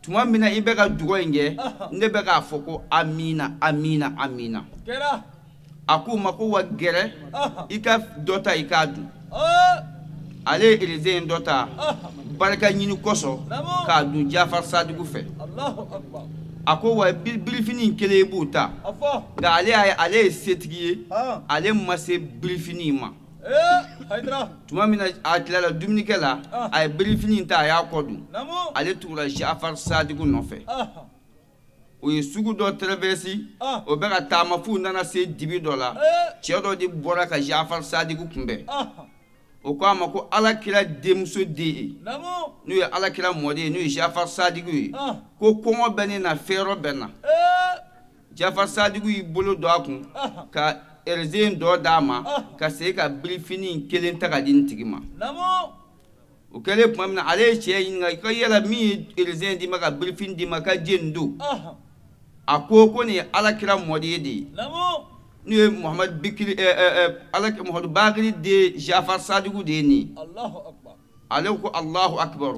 tuma min na i bɛ ka dugawu in kɛ ne bɛ k'a fɔ ko amina amina amina a ko ma ko wa gɛrɛ i ka dɔ ta i k'a dun ale ye Elizien dɔ ta barika ɲini kɔsɔn k'a dun Jafar Sadiq fɛ a ko wa birifini kelen b'u ta nka ale ye setigi ye ale ma se birifini ma tuma min na a tilala dumunikɛ la a ye birifini ta a y'a kɔ dun ale tugura Jafar Sadiq nɔfɛ o ye sugu dɔ traversi o bɛ ka taama f'u nana se dibi dɔ la cɛ dɔ de bɔra ka Jafar Sadiq kunbɛn o ko a ma ko alakira denmuso den ye n'o ye alakira mɔden ye n'o ye Jafar Sadiq ye ko kɔngɔ bɛ ne na fɛrɛ bɛ na Jafar Sadiq y'i bolo don a kun ka Elizien dɔ d'a ma ka segin ka birifini kelen ta ka di nin tigi ma o kɛlen tuma min na ale ye cɛ ɲininka ko yala min ye Elizien d'i ma ka birifini d'i ma ka jeni don a ko nin ye alakira mɔden ye de ye n'o ye Muhamadu Bakiri de Jafar Sadiq de ye nin ye ale ko Allahu Akbar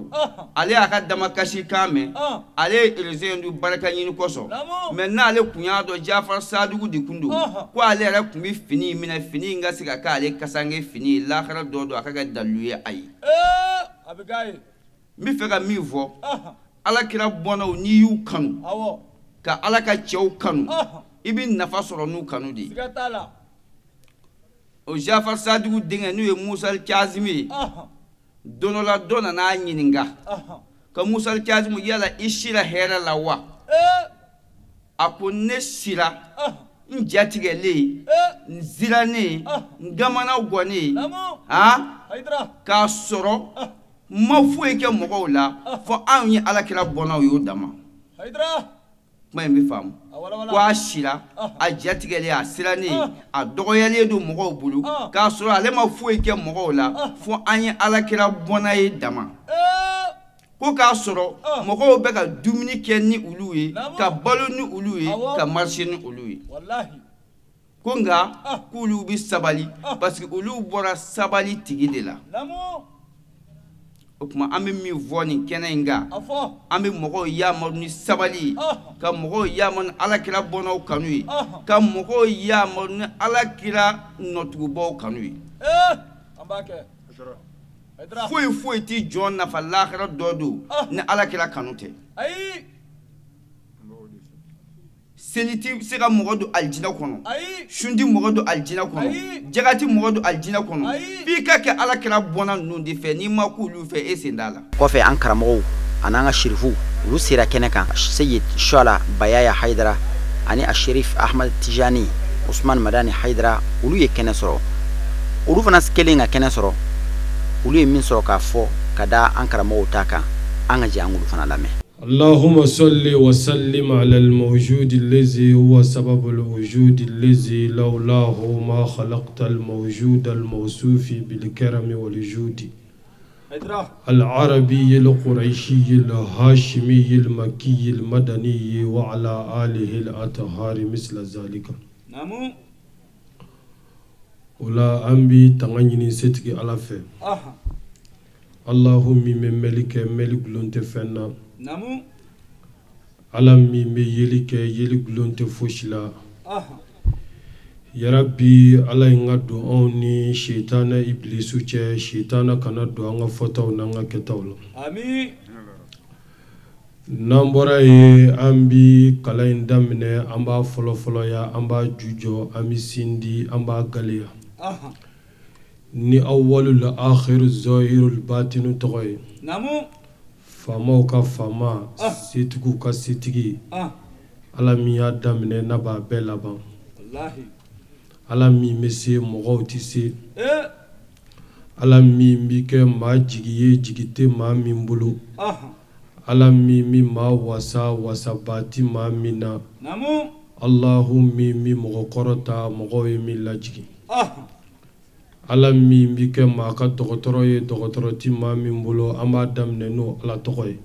ale y'a ka damakasi kan mɛn ale ye Elizien du barika ɲini kɔsɔn mɛ n'ale kun y'a dɔn Jafar Sadiq de kun don ko ale yɛrɛ kun bɛ fini minɛ fini in ka se ka k'ale kasange fini ye lahara dɔ don a ka kɛ dalilu ye a ye n bɛ fɛ ka min fɔ alakira bɔnnaw n'i y'u kanu ka ala ka cɛw kanu i bɛ nafa sɔrɔ n'u kanu de ye o Jafar Sadiq denkɛ n'o ye Musa Kazimi ye don dɔ la dɔ nana ɲininka ka Musa Kazimi yala i sira hɛrɛ la wa a ko ne sira n jatigɛlen n ziranen n gamana gɔnnen k'a sɔrɔ ma foyi kɛ mɔgɔw la fɔ anw ye alakira bɔnnaw y'o dama kuma in bɛ faamu ko a sira a jatigɛlen a sirannen a dɔgɔyalen don mɔgɔw bolo k'a sɔrɔ ale ma foyi kɛ mɔgɔw la fɔ an ye alakira bɔnna ye dama ko k'a sɔrɔ mɔgɔw bɛ ka dumuni kɛ ni olu ye ka balo ni olu ye ka marcher ni olu ye ko nka k'olu bi sabali parce que olu bɔra sabali tigi de la o kuma an bɛ min fɔ nin kɛnɛ in kan an bɛ mɔgɔw yamaru ni sabali ka mɔgɔw yamaru ni alakira bɔnnaw kanu ye ka mɔgɔw yamaru ni alakira nɔtugubaw kanu ye foyi ti jɔn nafa lahara dɔ don ni alakira kanu tɛ seli ti se ka mɔgɔ don aljina kɔnɔ sundi mɔgɔ don aljina kɔnɔ jagati mɔgɔ don aljina kɔnɔ f'i ka kɛ alakira bɔnna ninnu de fɛ n'i ma k'olu fɛ e sen t'a la kɔfɛ an karamɔgɔw an'an ka sherifu olu sera kɛnɛ kan Seyid Shuala Bayaya Haidara ani a Sherif Ahmad Tijani Usman Madani Haidara olu ye kɛnɛ sɔrɔ olu fana kelen ka kɛnɛ sɔrɔ olu ye min sɔrɔ k'a fɔ ka da an karamɔgɔw ta kan an ka jɛ an olu fana lamɛn اللهم صل وسلم على الموجود الذي هو سبب الوجود الذي لولاه ما خلقت الموجود الموصوف بالكرم والجود العربي القريشي الهاشمي المكي المدني وعلى آله الأطهار مثل ذلك ولا أنبي تغنيني ستك على فهم اللهم من ملك لنتفنى alami me yeli glonte foshila ya rabbi ala inga do oni shaytana iblisu che shaytana kana do anga fotaw nanga ketawlo amin nambora ye ambi kala indamne amba folo ya amba jujo ami sindi amba galia ni awwalul akhir zahirul batinu toy famaw ka fama setigu ka setigi ala min y'a daminɛ n'a b'a bɛɛ laban ala min bɛ se mɔgɔw tɛ se ala min bɛ kɛ maa jigi ye jigi tɛ maa min bolo ala min bɛ maa wasaba tɛ maa min na alahu min bɛ mɔgɔ kɔrɔta mɔgɔw ye min lajigi ala min bi kɛ maa ka dɔgɔtɔrɔ ye dɔgɔtɔrɔ ti maa min bolo an b'a daminɛ n'o ala tɔgɔ ye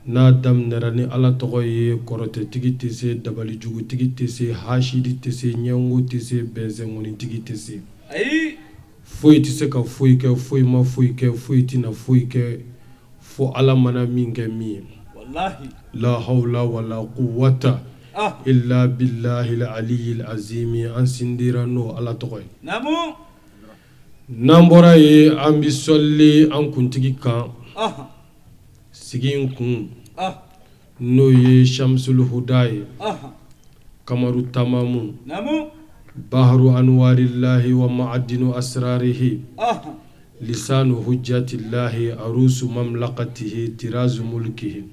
n'a daminɛra ni ala tɔgɔ ye kɔrɔtɛtigi tɛ se dabalijugutigi tɛ se hasidi tɛ se ɲɛngo tɛ se bɛnsɛngonitigi tɛ se foyi tɛ se ka foyi kɛ foyi ma foyi kɛ foyi tɛna foyi kɛ fo ala mana min kɛ min ye la hawla wala quwwata illa billahi al-aliyyil azim an sindira n'o ala tɔgɔ ye nambora ye an bi sɔli an kuntigi kan sigi kun n'o ye Shamsul Huda ye kamaru tamamu bahru anwarillahi wa ma'adinu asrarihi lisanu hujjatillahi arusu mamlakatihi tirazu mulkihi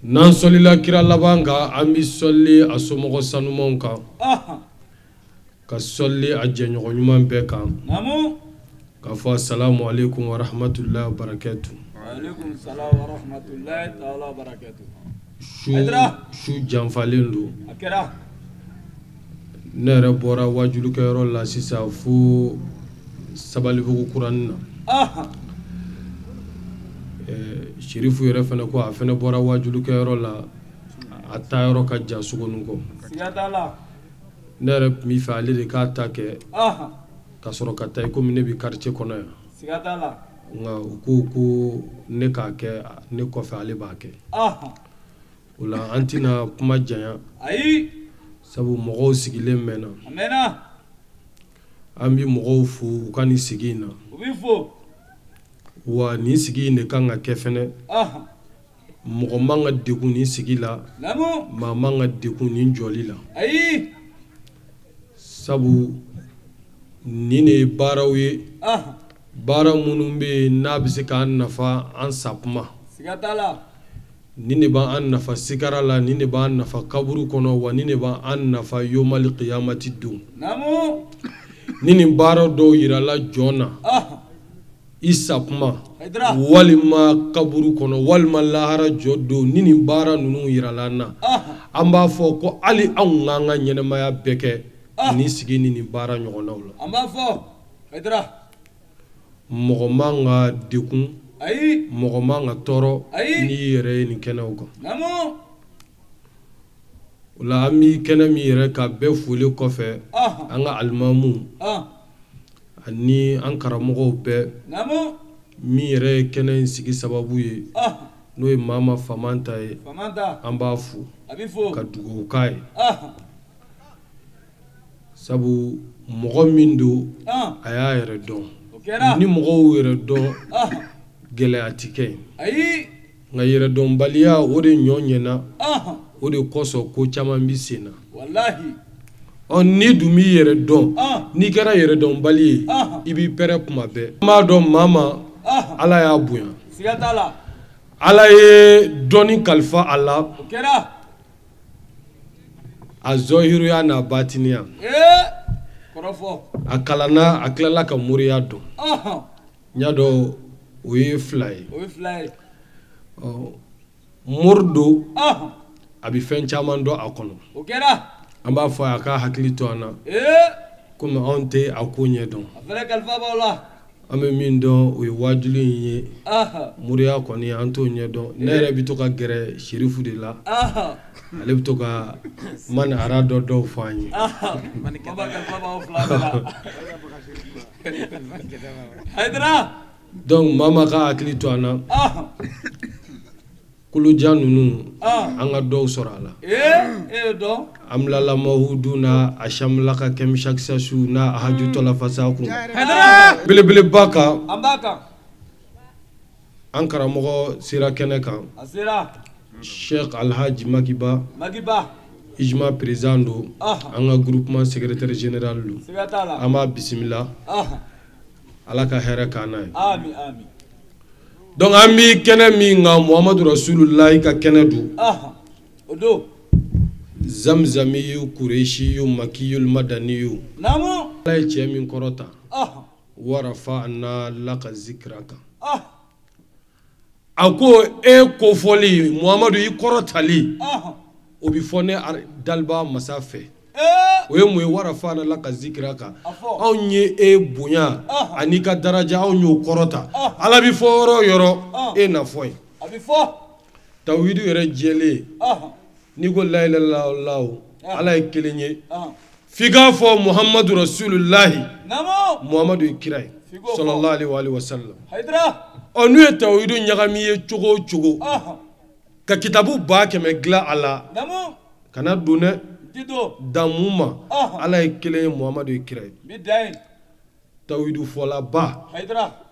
n'an sɔlila kira laban kan an bi sɔli a somɔgɔ sanumanw kan ka sɔli a jɛɲɔgɔn ɲuman bɛɛ kan k'a fɔ assalamu alaikum wa rahmatullahi wa barakatuh alaikum salam wa rahmatullahi wa barakatuh su janfalen do ne yɛrɛ bɔra wajulukɛyɔrɔ la sisan fo sabalibugu kuranni na sherifu yɛrɛ fɛnɛ ko a fɛnɛ bɔra wajulukɛyɔrɔ la a taa yɔrɔ ka jan sugoni kɔ ne yɛrɛ tun b'i fɛ ale de k'a ta kɛ ka sɔrɔ ka taa komi ne bɛ quartier kɔnɔ yan nka u ko ne k'a kɛ ne kɔfɛ ale b'a kɛ o la an tɛna kuma janya sabu mɔgɔw sigilen mɛnna an bɛ mɔgɔw fo u ka nin sigi in na wa nin sigi in de kan ka kɛ fɛnɛ mɔgɔ man ka degun nin sigi la maa man ka degun nin jɔli la sabu nin de ye baaraw ye baara minnu bɛ yen n'a bɛ se k'an nafa an sakuma nin de b'an nafa sigara la nin de b'an nafa kaburu kɔnɔ wa nin de b'an nafa yomali qiyamati don ni nin baara dɔw yirala jɔn na i sakuma walima kaburu kɔnɔ walima lahara jɔ don ni nin baara ninnu yirala an na an b'a fɔ ko hali anw k'an ka ɲɛnɛmaya bɛɛ kɛ ni sigi ni nin baara ɲɔgɔnnaw la an b'a fɔ mɔgɔ man ka dekun ayi mɔgɔ man ka tɔɔrɔ n'i yɛrɛ ye nin kɛnɛw kan o la an bɛ kɛnɛ min yɛrɛ ka bɛɛ foli kɔfɛ an ka alimamu ani an karamɔgɔw bɛɛ min yɛrɛ ye kɛnɛ in sigi sababu ye n'o ye Mama Famanta ye an b'a fo ka dugawu k'a ye sabu mɔgɔ min don a y'a yɛrɛ dɔn ni mɔgɔw yɛrɛ dɔn gɛlɛya ti kɛ nka yɛrɛ dɔnbaliya o de ɲɔ ɲɛna o de kosɔn ko caman bi sen na ni dun b'i yɛrɛ dɔn n'i kɛra yɛrɛ dɔnbali ye i b'i pɛrɛ kuma bɛɛ an b'a dɔn Mama Ala y'a bonya Ala ye dɔnni kalifa a la a zɔhiruya n'a batiniya a kalanna a tilala ka moriya dɔn n y'a dɔn o ye fila ye mori don a bɛ fɛn caman dɔn a kɔnɔ an b'a fɔ a ka hakili to an na komi anw tɛ a ko ɲɛ dɔn an bɛ min dɔn o ye wajulu in ye moriya kɔni an t'o ɲɛ dɔn ne yɛrɛ bɛ to ka gɛrɛ sherifu de la ale bɛ to ka mani ara dɔw fɔ an ye donc Mama ka hakili to an na kolojan ninnu an ka dɔw sɔrɔ a la amlala mahuduna ashamlaka kemshaksasu na ahajutala fasaku belebeleba kan an karamɔgɔ sira kɛnɛ kan Sheikh Alhaji Magiba Ijma président do an ka groupement secrétaire général do an b'a bisimila Ala ka hɛrɛ k'an n'a ye donc an bɛ kɛnɛ min kan Muhammadu Rasululahi ka kɛnɛ do Zamzamiyu Kureishiyu Makiyul Madaniyu Ala ye cɛ min kɔrɔta warafa'na laka zikraka a ko e kofɔli Muhammadu i kɔrɔtali o bɛ fɔ ne daliba masa fɛ o ye mun ye warafa'na laka zikraka anw ye e bonya ani ka daraja anw y'o kɔrɔta Ala bɛ fɔ yɔrɔ o yɔrɔ e na fɔ ye tawhidu yɛrɛ jɛlen ni ko la ilaha illallah Ala ye kelen ye f'i k'a fɔ Muhammadu Rasulullahi Muhammadu ye kira ye sallallahu alaihi wa sallam n'u ye tawhidu ɲagami ye cogo o cogo ka kitabu 100 dilan a la kana don dɛ damu ma Ala ye kelen ye Muhammadu ye kira ye tawhidu fɔlaba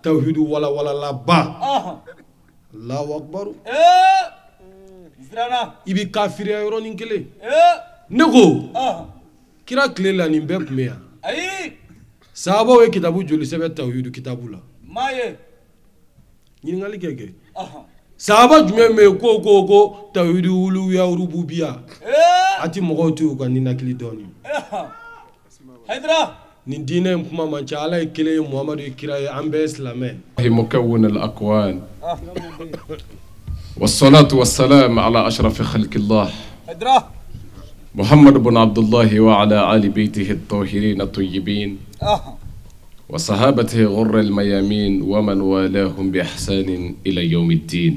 tawhidu walawalaba Allahu akbar i bɛ kafiriya yɔrɔnin kelen ne ko kira tile la nin bɛɛ tun bɛ yan sahabaw ye kitabu joli sɛbɛn tawhidu kitabu la ɲininkali kɛ sahaba jumɛn bɛ yen ko tawhidu uluhiya rububiya a ti mɔgɔw to yen u ka ninakili dɔɔnin nin diinɛ in kuma man ca Ala ye kelen ye Muhammadu ye kira ye an bɛɛ ye silamɛ مكون الأكوان والصلاة والسلام على أشرف خلق الله محمد بن عبد الله وعلى آل بيته الطاهرين الطيبين وصحابته غر الميامين ومن والاهم بإحسان إلى يوم الدين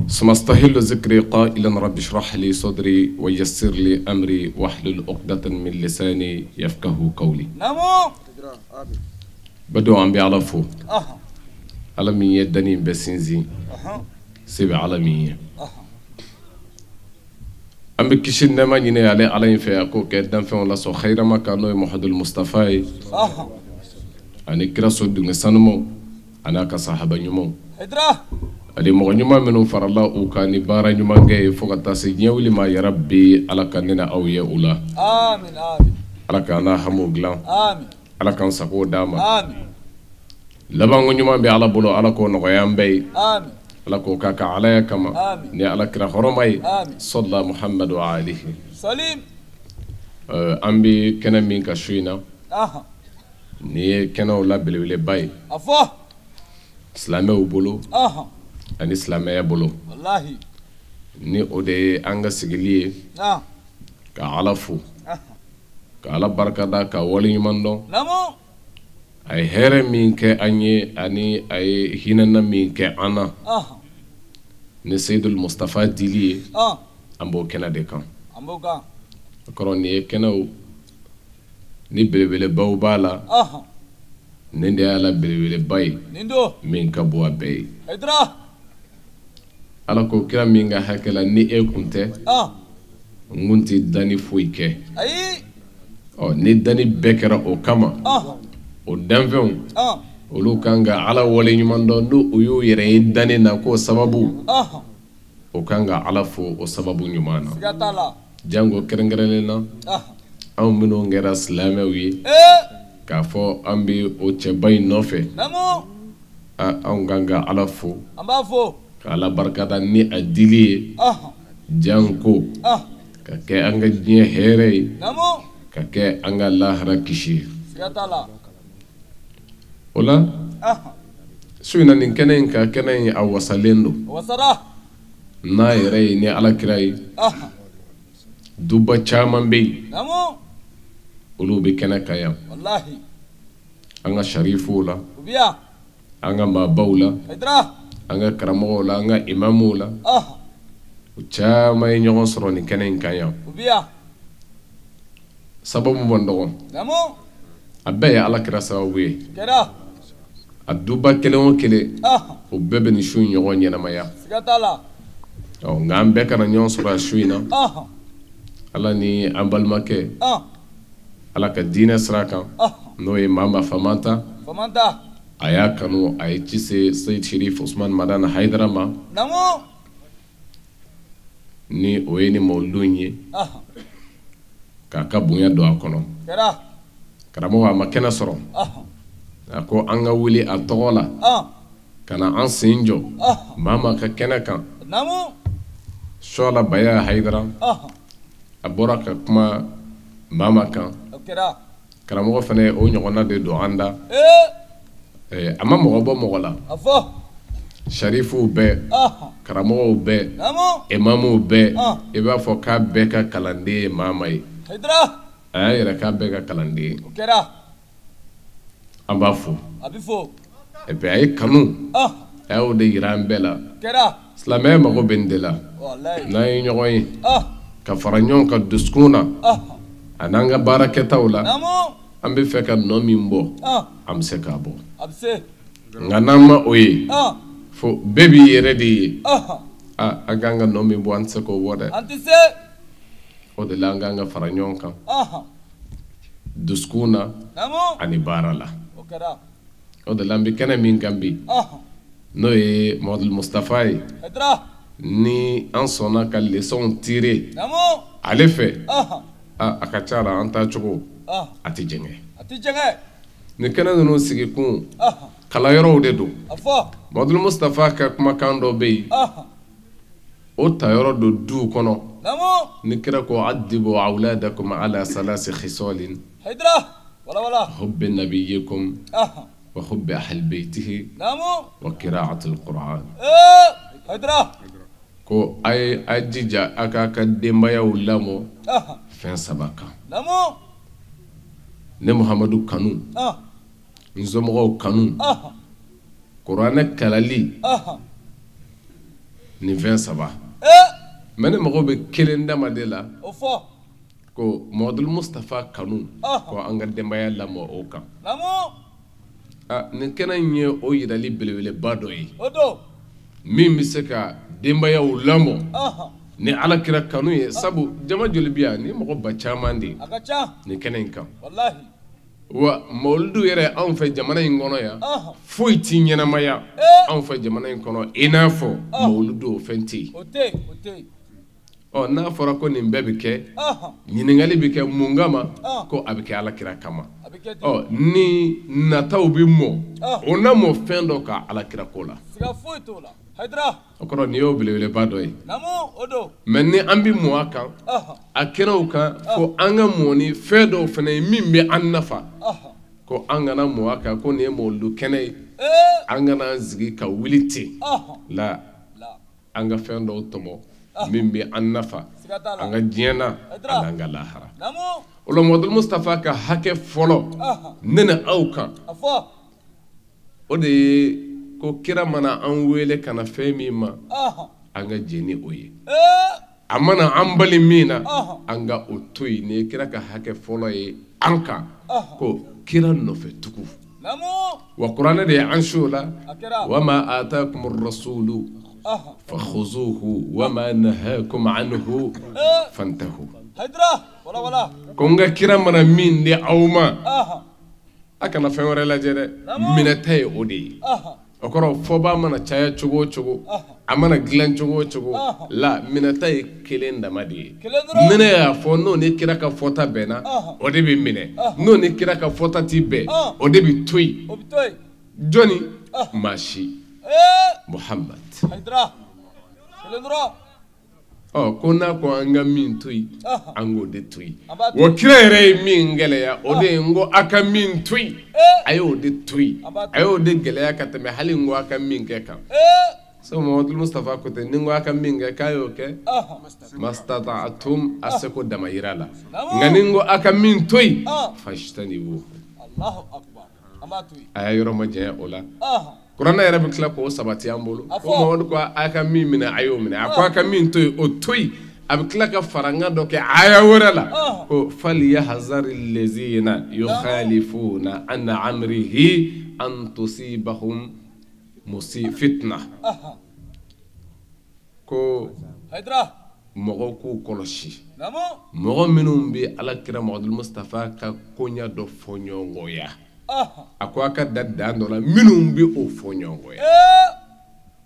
ثم استهل ذكري قائلا رب اشرح لي صدري ويسر لي أمري واحلل عقدة من لساني يفقه قولي بدو عم بيعرفوا عالمية دنين بسنزي سيب عالمية أم بكشين نما يني عليه في أكو كدم في الله سو خير ما كانوا محمد المصطفى أنا كراسو دون سنمو أنا كصاحب نيمو ali mo nyuma menu faralla o kani bara nyuma ngay fogata se nyewli ma ya rabbi ala kanina awya ula amin amin ala kana hamu glan amin ala kan sako dama amin labango nyuma be ala bolo ala ko no yambe amin ala ko kaka ala ya kama ni ala kira horomay sallallahu muhammad wa alihi salim ambi kana min ka shuina ni kana la belele bay afo islamé o bolo ani silamɛya bolo wallahi ni o de an ka sigili ye ka ala fo ka ala barika da ka wale ɲuman dɔn ay here min ke anye ani ay hinana min ke ana ne Seydul Mustafa dili ambo kena de kan akoro ni kenaw ni belebele baw bala nende ala belebele bay min ka bo abey ala ko kira min ga hakela ni e kunte ngunti dani fuike ni dani bekera o kama o danfɛnw olu kan ka ala wale ɲuman dɔn n'u u y'u yɛrɛ ye dani na ko sababu o kan ka ala fo o sababu ɲuman na jango kɛrɛnkɛrɛnlen na anw minnu kɛra silamɛw ye k'a fɔ an bɛ o cɛba in nɔfɛ anw kan ka ala fo ka ala barikada ni a dili ye janko ka kɛ an ka diɲɛ hɛrɛ ye ka kɛ an ka lahara kisi ola su ina nin kɛnɛ in ka kɛnɛ in a wasalen don n'a yɛrɛ ye ni alakira ye duba caman bɛ yen olu bɛ kɛnɛ kan yan an ka sharifuw la an ka maabaw la an ka karamɔgɔw la an ka imamuw la o caman ye ɲɔgɔn sɔrɔ nin kɛnɛ in kan yan sababu man dɔgɔ a bɛɛ ye alakira sababu ye a duba kelen o kelen o bɛɛ bɛ nin su in ɲɔgɔn ɲɛnamaya nka an bɛɛ kana ɲɔgɔn sɔrɔ a su in na ala ni an balimakɛ ala ka diinɛ sira kan n'o ye Mama Famanta a y'a kanu a ye ci se Seyid Sherif Usman Madana Haidara ma ni o ye ni mawulidu in ye k'a ka bonya don a kɔnɔ karamɔgɔ a ma kɛnɛ sɔrɔ a ko an ka wuli a tɔgɔ la ka na an sen jɔ Mama ka kɛnɛ kan Suala Baya Haidara a bɔra ka kuma Mama kan karamɔgɔ fana o ɲɔgɔnna de don an da a ma mɔgɔ bɔ mɔgɔ la sharifuw bɛɛ karamɔgɔw bɛɛ imamuw bɛɛ i b'a fɔ k'a bɛɛ ka kalanden ye Mama ye a y'a yɛrɛ k'a bɛɛ ka kalanden ye an b'a fo et puis a ye kanu a y'o de yira an bɛɛ la silamɛya mago bɛ nin de la n'an ye ɲɔgɔn ye ka fara ɲɔgɔn kan dusukun na a n'an ka baarakɛtaw la an bɛ fɛ ka nɔ min bɔ an bɛ se k'a bɔ nka n'an ma o ye fo bɛɛ b'i yɛrɛ de ye an k'an ka nɔ min bɔ an tɛ se k'o bɔ dɛ o de la an k'an ka fara ɲɔgɔn kan dusukun na ani baara la o de la an bɛ kɛnɛ min kan bi n'o ye Muhammadul Mustafa ye ni an sɔnna ka leçon tirer ale fɛ a ka ca la an taa cogo a tɛ jɛngɛ ni kɛnɛ ninnu sigi kun kalayɔrɔw de don Muhammadul Mustafa ka kumakan dɔ bɛ yen o tayɔrɔ don duw kɔnɔ ni kira ko adibu awladakum ala salasi khisalin hubbi nabiyyikum wa hubbi ahli baytihi wa qira'atul Qur'an ko ay ajija aka ka denbayaw lamɔ fɛn saba kan ne Muhamadu kanu n somɔgɔw kanu kuranɛ kalali nin fɛn saba mais ne mago bɛ kelen dama de la ko Muhammadul Mustafa kanu ko an ka denbaya lamɔ o kan nin kɛnɛ in ye o yirali belebeleba dɔ ye min bɛ se ka denbayaw lamɔ ni alakira kanu ye sabu jama joli bɛ yan ni mɔgɔ ba caman de nin kɛnɛ in kan wa mawulidu yɛrɛ anw fɛ jamana in kɔnɔ yan foyi t'i ɲɛnamaya anw fɛ jamana in kɔnɔ i n'a fɔ mawulidu o fɛn tɛ yen n'a fɔra ko nin bɛɛ bɛ kɛ ɲininkali bɛ kɛ mun kama ko a bɛ kɛ alakira kama ni nataw bɛ mɔ o na mɔ fɛn dɔ ka alakira ko la o kɔrɔ nin y'o belebeleba dɔ ye mais ni an bɛ mɔ a kan a kɛnɛw kan fo an ka mɔ ni fɛn dɔw fana ye min bɛ an nafa ko an kana mɔ a kan ko nin ye mawulidu kɛnɛ ye an kana an sigi ka wuli ten la an ka fɛn dɔw tɔmɔ min bɛ an nafa an ka diɲɛ na ani an ka lahara o la Muhamadu Mustafa ka hakɛ fɔlɔ ne ni aw kan o de ye ko kira mana an wele kana fɛn min ma an ka jɛn ni o ye a mana an bali min na an ka o to yen ni kira ka hakɛ fɔlɔ ye an kan ko kira nɔfɛ tugu wa kuranɛ de ye an si o la wa ma ataakum rasulu fakhuzuhu wa ma nahakum anhu fantahu ko n ka kira mana min di aw ma a kana fɛn wɛrɛ lajɛ dɛ minɛta ye o de ye o kɔrɔ fɔba mana caya cogo o cogo a mana dilan cogo o cogo la minɛta ye kelen dama de ye minɛ y'a fɔ n'o ni kira ka fɔta bɛnna o de bɛ minɛ n'o ni kira ka fɔta ti bɛn o de bɛ to yen jɔnni maa si Muhammad ko n'a ko an ka min to yen an k'o de to yen wa kira yɛrɛ ye min gɛlɛya o de ye n ko a ka min to yen a y'o de to yen a y'o de gɛlɛya ka tɛmɛ hali n ko a ka min kɛ kan so Muhamadu Mustafa ko ten ni n ko a ka min kɛ k'a y'o kɛ mastata'tum a seko dama yira la nka ni n ko a ka min to yen fashtanibuhu a y'a yɔrɔ ma janya o la kuranɛ yɛrɛ bɛ tila k'o sabati an bolo ko Muhamadu ko a ka min minɛ a y'o minɛ a ko a ka min to yen o to yen a bɛ tila ka farankan dɔ kɛ aya wɛrɛ la ko falyahzari allazina yukhalifuna an amrihi an tusibahum fitna ko mɔgɔw k'u kɔlɔsi mɔgɔ minnu bɛ alakira Muhamadu Mustafa ka koɲa dɔ fɔ ɲɔgɔnya a ko a ka da dan dɔ la minnu bɛ o fɔ ɲɔgɔnya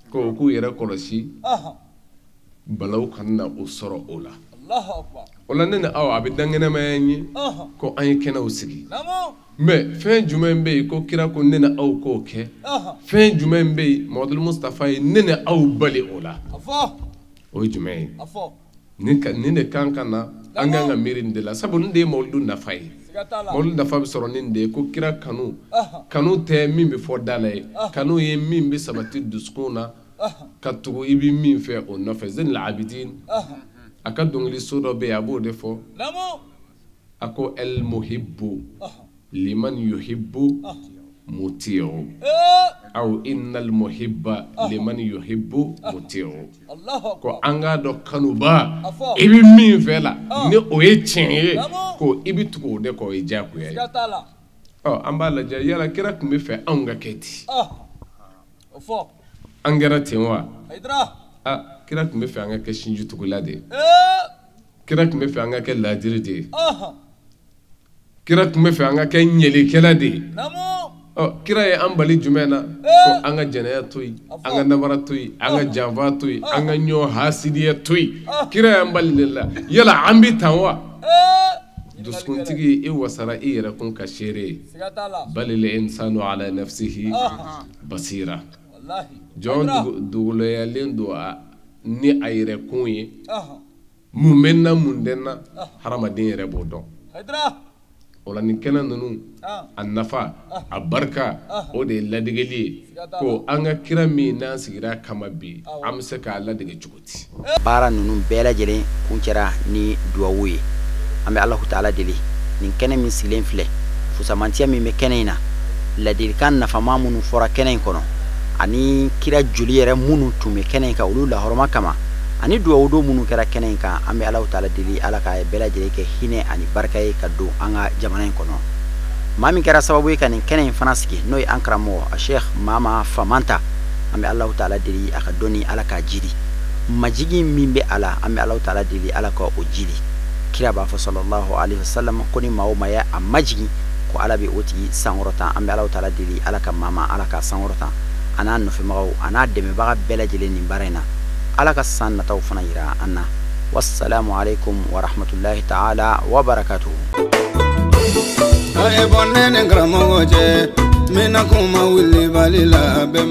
ko k'u yɛrɛ kɔlɔsi balaw kana o sɔrɔ o la o la ne ni aw a bɛ dankɛnɛmaya n ye ko an ye kɛnɛw sigi mais fɛn jumɛn bɛ yen ko kira ko ne ni aw k'o kɛ fɛn jumɛn bɛ yen Muhamadu Mustafa ye ne ni aw bali o la o ye jumɛn ye nin de kan ka na an kan ka miiri nin de la sabu nin de ye Mawlidu nafa ye Mawlidu nafa bɛ sɔrɔ nin de ye ko kira kanu tɛ min bɛ fɔ da la ye kanu ye min bɛ sabati dusukun na ka tugu i bɛ min fɛ o nɔfɛ Zainul Abidin a ka dɔnkili so dɔ bɛ yen a b'o de fɔ a ko el muhibbu liman yuhibbu muti'u aw innal muhibba liman yuhibbu muti'u ko an k'a dɔn kanuba i bɛ min fɛ la ni o ye tiɲɛ ye ko i bɛ tugu o de kɔ o ye diyagoya ye an b'a lajɛ yala kira tun bɛ fɛ anw ka kɛ ten an kɛra ten wa kira tun bɛ fɛ an ka kɛ sinjitugula de ye kira tun bɛ fɛ an ka kɛ laadiri de ye kira tun bɛ fɛ an ka kɛ ɲɛlikɛla de ye kira ye an bali jumɛn na ko an ka jɛnɛya to yen an ka namara to yen an ka janfa to yen an ka ɲɔ hasidiya to yen kira y'an bali de la yala an bɛ tan wa dusukuntigi i wasara i yɛrɛ kun ka seere balil insanu ala nafsihi basira jɔn dugulɔyalen don ni a yɛrɛ kun ye mun bɛ n na mun tɛ n na hadamaden yɛrɛ b'o dɔn o la nin kɛnɛ ninnu a nafa a barika o de ye ladegeli ye ko an ka kira min n'an sigira kama bi an bɛ se k'a ladege cogo di baara ninnu bɛɛ lajɛlen kun kɛra ni duwawu ye an bɛ Alahu Taala deli nin kɛnɛ min sigilen filɛ fusamantiya min bɛ kɛnɛ in na ladilikan nafama minnu fɔra kɛnɛ in kɔnɔ ani kira joli yɛrɛ minnu tun bɛ kɛnɛ in kan olu lahɔrɔma kama ani duwawu don minnu kɛra kɛnɛ in kan an bɛ Alahu Taala deli Ala ka bɛɛ lajɛlen kɛ hinɛ ani barika ye ka don an ka jamana in kɔnɔ maa min kɛra sababu ye ka nin kɛnɛ in fana sigi n'o ye an karamɔgɔ a Sheikh Mama Famanta an bɛ Alahu Taala deli a ka dɔnni Ala ka jidi majigi min bɛ a la an bɛ Alahu Taala deli Ala ka o jidi kira b'a fɔ sallallahu alaihi wasallam ko ni maa o maa ye a majigi ko Ala bɛ o tigi sankɔrɔta an bɛ Alahu Taala deli Ala ka Mama Ala ka sankɔrɔta a n'a nɔfɛbagaw a n'a dɛmɛbaga bɛɛ lajɛlen nin baara in na Ala ka san nataw fana yira an na wassalamu alaikum wa rahmatullahi ta'ala wa barakatuhu ay bonne ne gramo je mina kuma wili balila be